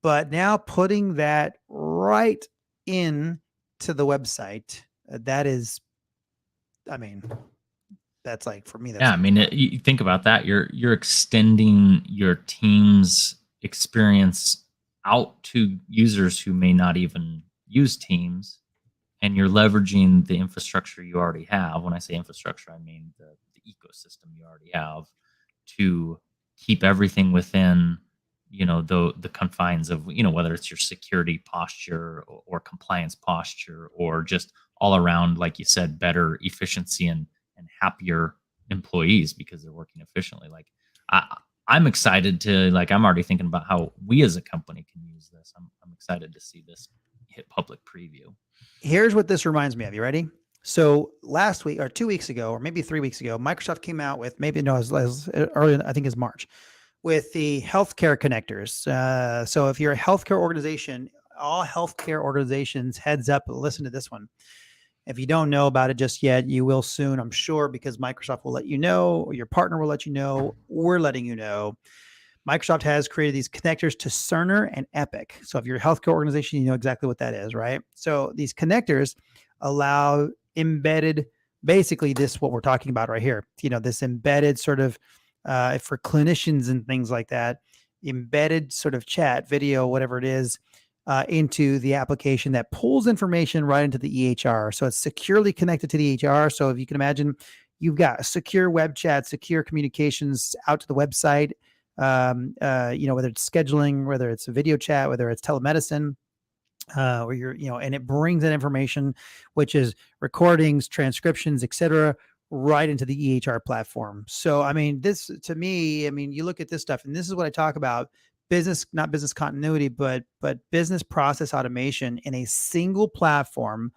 but now putting that right in to the website, that's like, for me, that's, yeah. I mean, you think about that. You're extending your Teams experience out to users who may not even use Teams, and you're leveraging the infrastructure you already have. When I say infrastructure, I mean the ecosystem you already have, to keep everything within the confines of whether it's your security posture or compliance posture, or just all around, like you said, better efficiency and happier employees because they're working efficiently. Like I'm excited to, I'm already thinking about how we as a company can use this. I'm excited to see this hit public preview. Here's what this reminds me of. You ready? So last week or 2 weeks ago, or maybe 3 weeks ago, Microsoft came out with, maybe no, it was early, I think it's March, with the healthcare connectors. So if you're a healthcare organization, all healthcare organizations, heads up, listen to this one. If you don't know about it just yet, you will soon, I'm sure, because Microsoft will let you know, or your partner will let you know. We're letting you know. Microsoft has created these connectors to Cerner and Epic. So if you're a healthcare organization, you know exactly what that is, right? So these connectors allow embedded, basically this, what we're talking about right here, this embedded sort of, for clinicians and things like that, embedded sort of chat, video, whatever it is, into the application that pulls information right into the EHR. So it's securely connected to the EHR. So if you can imagine, you've got secure web chat, secure communications out to the website, whether it's scheduling, whether it's a video chat, whether it's telemedicine, where and it brings that information, which is recordings, transcriptions, etc., right into the EHR platform. So, I mean, this to me, you look at this stuff, and this is what I talk about: business, not business continuity, but business process automation in a single platform,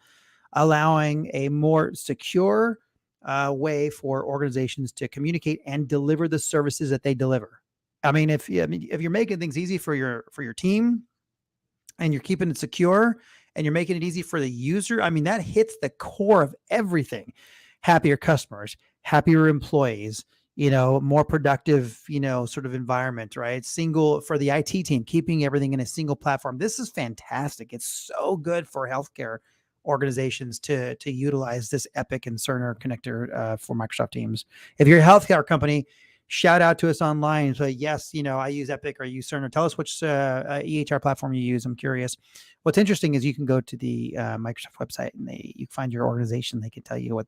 allowing a more secure way for organizations to communicate and deliver the services that they deliver. If you're making things easy for your team, and you're keeping it secure, and you're making it easy for the user, that hits the core of everything. Happier customers, happier employees, more productive, sort of environment, right? Single for the IT team, keeping everything in a single platform. This is fantastic. It's so good for healthcare organizations to utilize this Epic and Cerner connector for Microsoft Teams. If you're a healthcare company, shout out to us online. So yes, I use Epic or I use Cerner. Tell us which EHR platform you use. I'm curious. What's interesting is you can go to the Microsoft website, and you find your organization. They can tell you what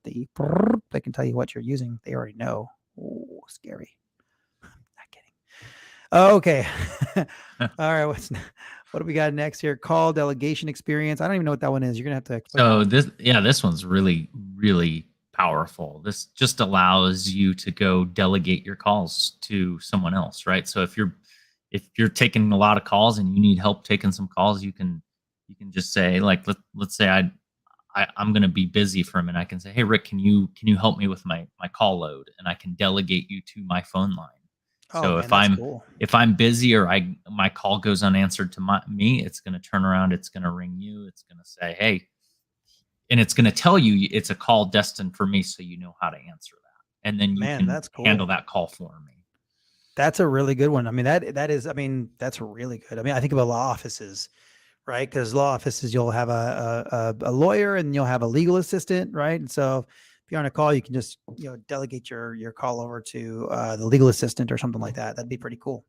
you're using. They already know. Oh, scary. Not kidding. Okay. All right. What do we got next here? Call delegation experience. I don't even know what that one is. You're gonna have to explain. So this one's really, really powerful. This just allows you to go delegate your calls to someone else, right? So if you're taking a lot of calls and you need help taking some calls, you can just say, like, let's say I'm going to be busy for a minute. I can say, hey Rick, can you help me with my call load? And I can delegate you to my phone line. So if I'm busy or my call goes unanswered to me, it's going to turn around, it's going to ring you, it's going to say, hey, and it's going to tell you it's a call destined for me, so you know how to answer that, and then you can handle that call for me. That's a really good one. That's really good. I think about law offices, right? Because law offices, you'll have a lawyer and you'll have a legal assistant, right? And so if you're on a call, you can just delegate your call over to the legal assistant or something like that. That'd be pretty cool.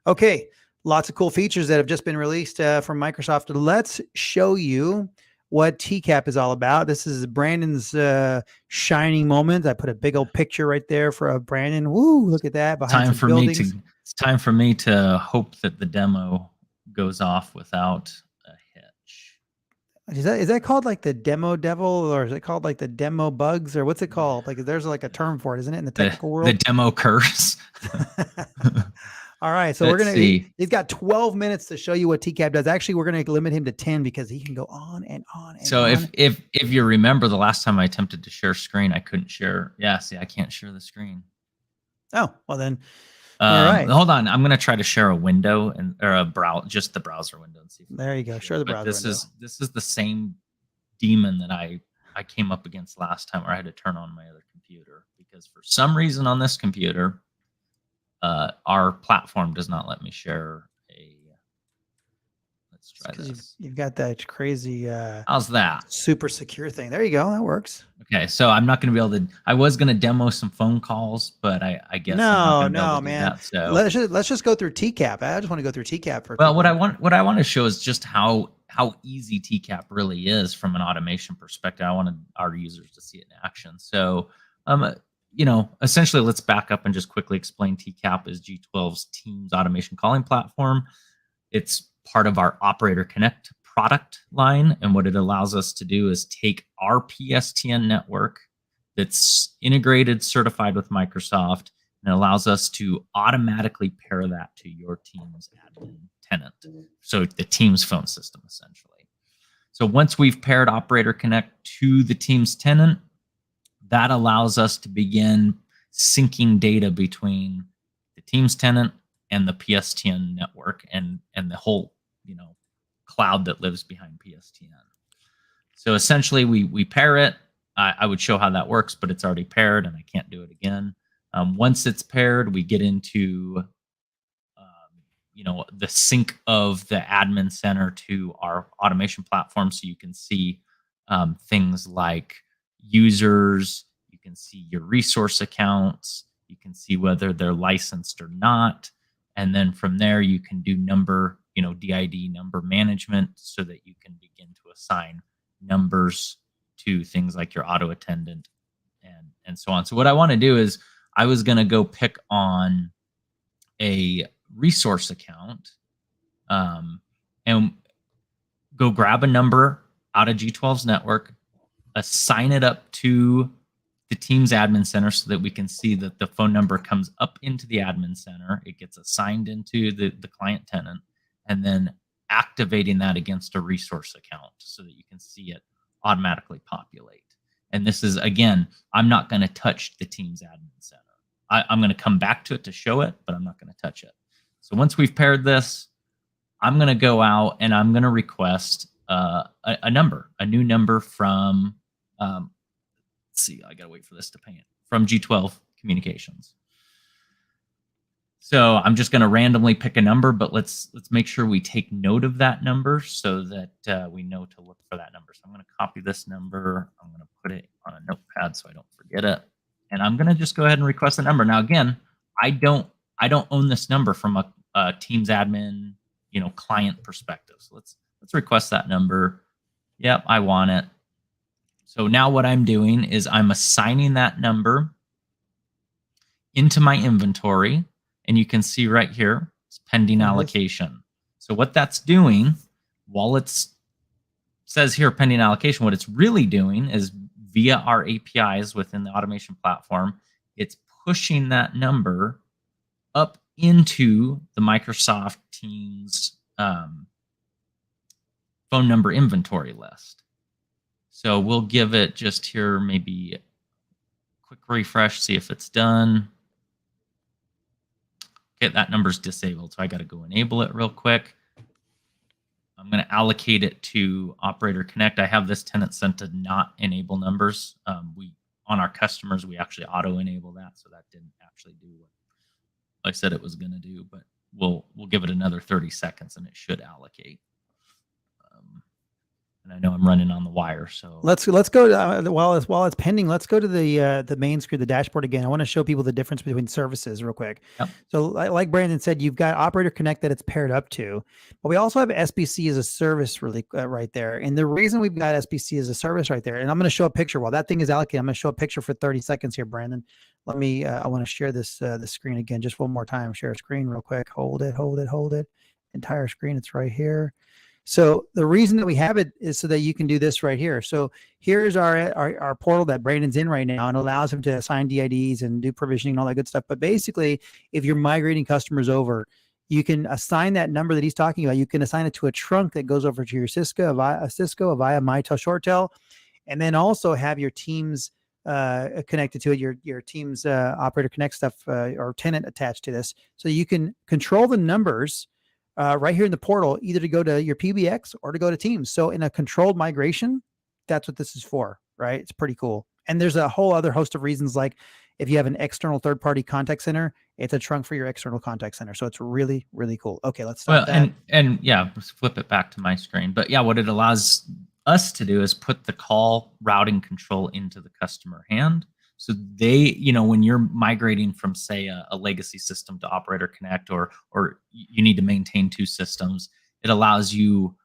Okay, lots of cool features that have just been released from Microsoft. Let's show you what TCAP is all about. This is Brandon's shining moment. I put a big old picture right there for Brandon. Woo, look at that. Behind some buildings. It's time for me to hope that the demo goes off without a hitch. Is that called like the demo devil, or is it called like the demo bugs, or what's it called? Like there's like a term for it, isn't it, in the technical world? The demo curse. All right, so he's got 12 minutes to show you what TCAP does. Actually, we're going to limit him to 10 because he can go on and on. So if you remember the last time I attempted to share screen, I couldn't share. Yeah, see, I can't share the screen. Oh, well then. All right. Hold on. I'm going to try to share a window or just the browser window and see. There you go. Share the browser window. This is the same demon that I came up against last time, where I had to turn on my other computer because for some reason on this computer, our platform does not let me share a. Let's try this. You've got that crazy. How's that? Super secure thing. There you go. That works. Okay, so I'm not going to be able to. I was going to demo some phone calls, but I guess no, man. That, so let's just go through TCAP. I just want to go through TCAP for. Well, what I want to show is just how easy TCAP really is from an automation perspective. I wanted our users to see it in action. So, essentially, let's back up and just quickly explain TCAP is G12's Teams automation calling platform. It's part of our Operator Connect product line. And what it allows us to do is take our PSTN network that's integrated, certified with Microsoft, and it allows us to automatically pair that to your Teams admin tenant. So the Teams phone system, essentially. So once we've paired Operator Connect to the Teams tenant, that allows us to begin syncing data between the Teams tenant and the PSTN network and the whole, cloud that lives behind PSTN. So essentially we pair it. I would show how that works, but it's already paired and I can't do it again. Once it's paired, we get into the sync of the admin center to our automation platform, so you can see things like users, you can see your resource accounts, you can see whether they're licensed or not, and then from there you can do number, DID number management, so that you can begin to assign numbers to things like your auto attendant and so on. So what I want to do is I was going to go pick on a resource account and go grab a number out of G12's network, assign it up to the Teams admin center so that we can see that the phone number comes up into the admin center. It gets assigned into the client tenant, and then activating that against a resource account so that you can see it automatically populate. And this is, again, I'm not going to touch the Teams admin center. I'm going to come back to it to show it, but I'm not going to touch it. So once we've paired this, I'm going to go out and I'm going to request a new number from, let's see, I got to wait for this to paint, from G12 Communications. So I'm just going to randomly pick a number, but let's make sure we take note of that number so that we know to look for that number. So I'm going to copy this number. I'm going to put it on a notepad so I don't forget it. And I'm going to just go ahead and request a number. Now, again, I don't own this number from a Teams admin, client perspective. So let's request that number. Yep, I want it. So now what I'm doing is I'm assigning that number into my inventory. And you can see right here, it's pending allocation. So what that's doing, while it says here pending allocation, what it's really doing is via our APIs within the automation platform, it's pushing that number up into the Microsoft Teams phone number inventory list. So we'll give it just here maybe a quick refresh, see if it's done. Okay, that number's disabled, so I got to go enable it real quick. I'm going to allocate it to Operator Connect. I have this tenant set to not enable numbers. On our customers, we actually auto enable that, so that didn't actually do what I said it was going to do. But we'll give it another 30 seconds, and it should allocate. And I know I'm running on the wire, so let's go while it's pending. Let's go to the main screen, the dashboard again. I want to show people the difference between services real quick. Yep. So like Brandon said, you've got Operator Connect that it's paired up to, but we also have SBC as a service really right there. And the reason we've got SBC as a service right there, and I'm going to show a picture while that thing is allocated. I'm going to show a picture for 30 seconds here, Brandon. Let me. I want to share this the screen again just one more time. Share a screen real quick. Hold it. Entire screen. It's right here. So the reason that we have it is so that you can do this right here. So here's our portal that Brandon's in right now, and allows him to assign DIDs and do provisioning and all that good stuff. But basically, if you're migrating customers over, you can assign that number that he's talking about. You can assign it to a trunk that goes over to your Cisco via Mitel ShoreTel, and then also have your Teams connected to it, your Teams Operator Connect stuff or tenant attached to this, so you can control the numbers right here in the portal, either to go to your PBX or to go to Teams. So in a controlled migration, that's what this is for, right? It's pretty cool. And there's a whole other host of reasons, like if you have an external third-party contact center, it's a trunk for your external contact center. So it's really, really cool. Okay, let's start that. And yeah, let's flip it back to my screen. But yeah, what it allows us to do is put the call routing control into the customer hand. So they, when you're migrating from, say, a legacy system to Operator Connect, or you need to maintain two systems, it allows you,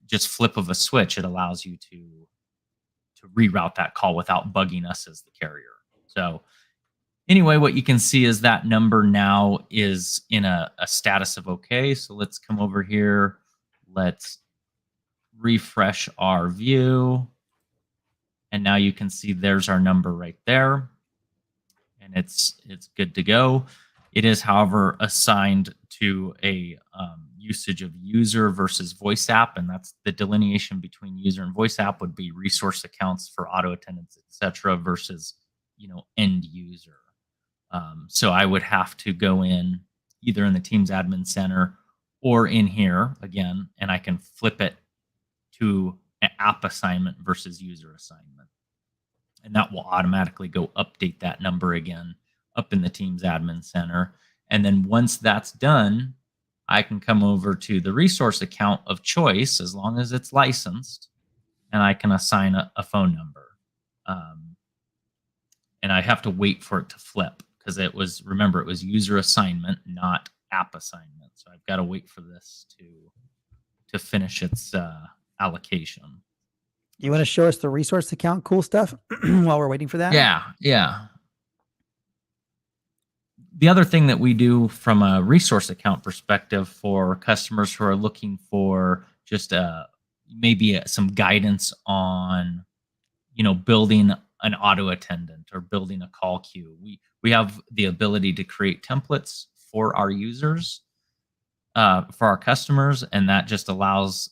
just flip of a switch, it allows you to reroute that call without bugging us as the carrier. So anyway, what you can see is that number now is in a status of okay. So let's come over here. Let's refresh our view. And now you can see there's our number right there, and it's good to go. It is, however, assigned to a usage of user versus voice app, and that's the delineation between user and voice app would be resource accounts for auto attendants, etc., versus end user. So I would have to go in either in the Teams admin center or in here again, and I can flip it to an app assignment versus user assignment. And that will automatically go update that number again up in the Teams admin center. And then once that's done, I can come over to the resource account of choice as long as it's licensed, and I can assign a phone number. And I have to wait for it to flip because remember, it was user assignment, not app assignment. So I've got to wait for this to finish its allocation. You want to show us the resource account cool stuff while we're waiting for that? Yeah. The other thing that we do from a resource account perspective for customers who are looking for just maybe some guidance on, building an auto attendant or building a call queue. We have the ability to create templates for our users, for our customers, and that just allows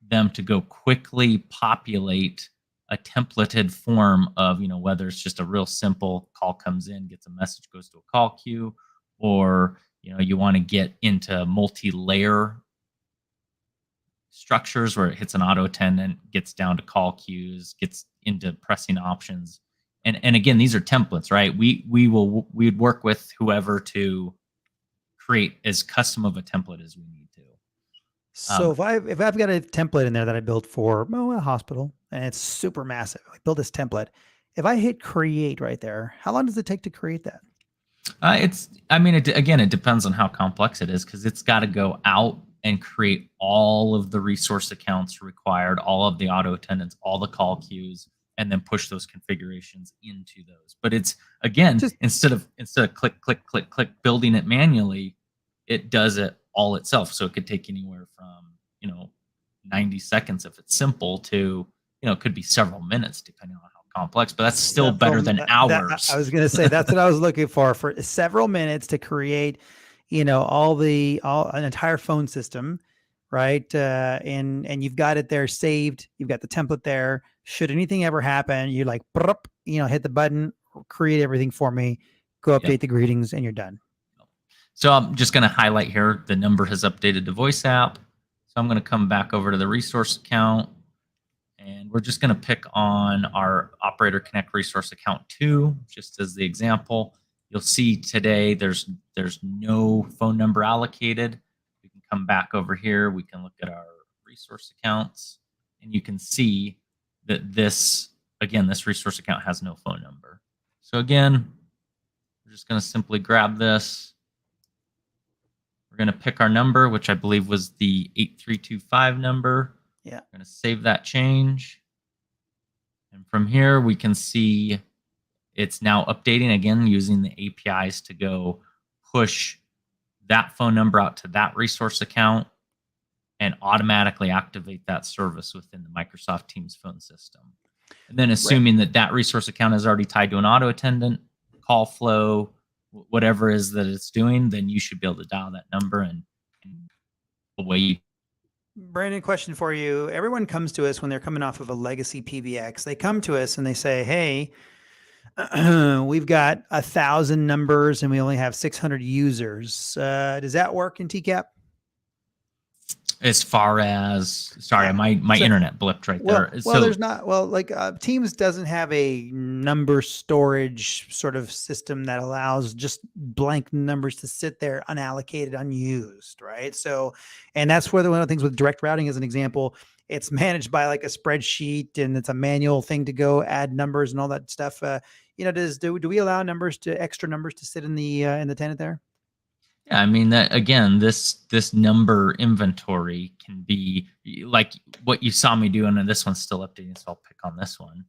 them to go quickly populate a templated form of, whether it's just a real simple call comes in, gets a message, goes to a call queue, or, you want to get into multi-layer structures where it hits an auto attendant, gets down to call queues, gets into pressing options. And again, these are templates, right? We'd work with whoever to create as custom of a template as we need to. So if I've got a template in there that I built for a hospital and it's super massive, I build this template. If I hit create right there, how long does it take to create that? It depends on how complex it is, because it's got to go out and create all of the resource accounts required, all of the auto attendants, all the call queues, and then push those configurations into those. But it's, again, instead of click, click, click, click, building it manually, it does it all itself. So it could take anywhere from 90 seconds if it's simple to it could be several minutes depending on how complex. But that's still better than hours. I was going to say that's what I was looking for several minutes to create an entire phone system, right? And you've got it there saved. You've got the template there. Should anything ever happen, you hit the button, create everything for me, go update the greetings, and you're done. So I'm just going to highlight here, the number has updated to voice app. So I'm going to come back over to the resource account, and we're just going to pick on our Operator Connect resource account 2, just as the example. You'll see today there's no phone number allocated. We can come back over here. We can look at our resource accounts, and you can see that this resource account has no phone number. So again, we're just going to simply grab this. We're going to pick our number, which I believe was the 8325 number. Yeah. We're going to save that change. And from here, we can see it's now updating again using the APIs to go push that phone number out to that resource account and automatically activate that service within the Microsoft Teams phone system. And then assuming that resource account is already tied to an auto attendant, call flow, whatever it is that it's doing, then you should be able to dial that number and away. Brandon, question for you. Everyone comes to us when they're coming off of a legacy PBX. They come to us and they say, hey, we've got 1,000 numbers and we only have 600 users. Does that work in TCAP? As far as, sorry, my internet blipped right there. Well, there's not, Teams doesn't have a number storage sort of system that allows just blank numbers to sit there unallocated, unused, right? So, and that's where one of the things with direct routing as an example, it's managed by like a spreadsheet and it's a manual thing to go add numbers and all that stuff. Do we allow extra numbers to sit in the tenant there? Yeah, I mean that again, this number inventory can be like what you saw me do, and this one's still updating, so I'll pick on this one.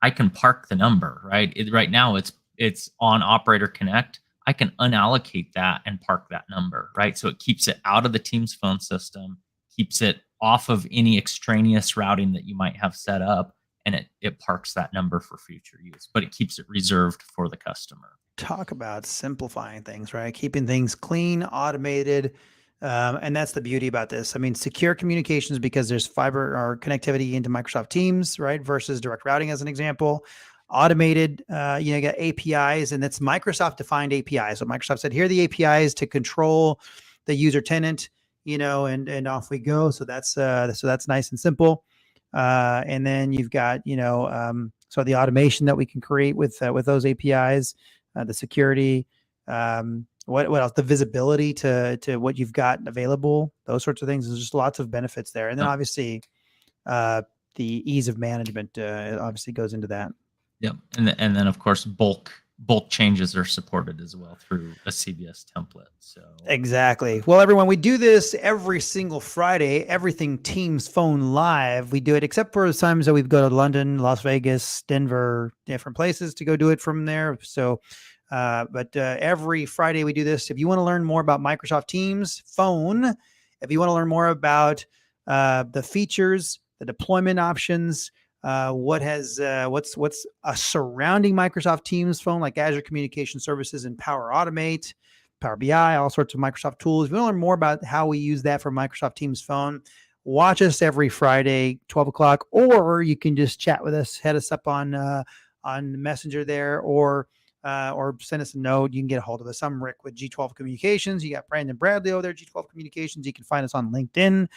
I can park the number, right? Right now it's on Operator Connect. I can unallocate that and park that number, right? So it keeps it out of the Teams phone system, keeps it off of any extraneous routing that you might have set up, and it parks that number for future use, but it keeps it reserved for the customer. Talk about simplifying things, right? Keeping things clean, automated. And that's the beauty about this. I mean, secure communications because there's fiber or connectivity into Microsoft Teams, right? Versus direct routing as an example. automated, you got APIs, and that's Microsoft defined APIs. So Microsoft said, here are the APIs to control the user tenant, and off we go. So that's nice and simple. And then you've got, so the automation that we can create with those APIs, the security, what else? The visibility to what you've got available, those sorts of things. There's just lots of benefits there. And then obviously, the ease of management obviously goes into that. Yep, and then of course bulk changes are supported as well through a CBS template. So exactly. Well, everyone, we do this every single Friday. Everything Teams Phone Live. We do it except for the times that we go to London, Las Vegas, Denver, different places to go do it from there. So, but every Friday we do this. If you want to learn more about Microsoft Teams Phone, if you want to learn more about the features, the deployment options, what's surrounding Microsoft Teams Phone, like Azure Communication Services and Power Automate, Power BI, all sorts of Microsoft tools. If you want to learn more about how we use that for Microsoft Teams Phone, watch us every Friday, 12 o'clock, or you can just chat with us, hit us up on Messenger there, or send us a note. You can get a hold of us. I'm Rick with G12 Communications. You got Brandon Bradley over there, G12 Communications. You can find us on LinkedIn.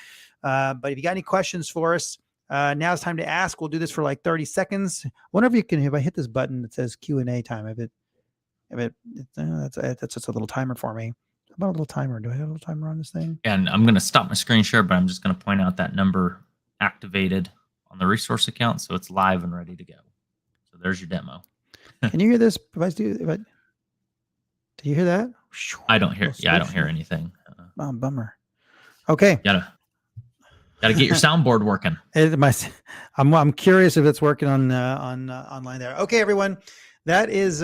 But if you got any questions for us, now's time to ask. We'll do this for like 30 seconds. Whenever you can, if I hit this button that says Q&A time, that's just a little timer for me. How about a little timer? Do I have a little timer on this thing? And I'm going to stop my screen share, but I'm just going to point out that number activated on the resource account. So it's live and ready to go. So there's your demo. Can you hear this? Do you hear that? I don't hear. Yeah, I don't hear anything. Bummer. Okay. Gotta get your soundboard working. I'm curious if it's working on online there. Okay, everyone, that's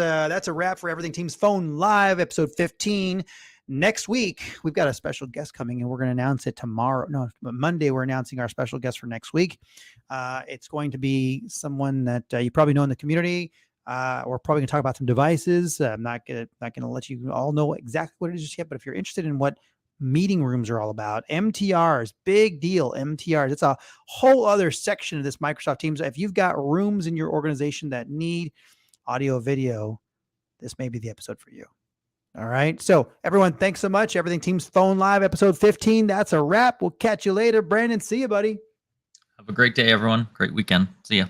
a wrap for Everything Teams Phone Live, episode 15. Next week we've got a special guest coming, and we're going to announce it tomorrow. No, Monday we're announcing our special guest for next week. It's going to be someone that you probably know in the community. We're probably going to talk about some devices. I'm not going to let you all know exactly what it is just yet, but if you're interested in what meeting rooms are all about, MTRs, big deal. MTRs, it's a whole other section of this Microsoft Teams. If you've got rooms in your organization that need audio, video, this may be the episode for you. All right. So everyone, thanks so much. Everything Teams Phone Live, episode 15. That's a wrap. We'll catch you later. Brandon, see you, buddy. Have a great day, everyone. Great weekend. See ya.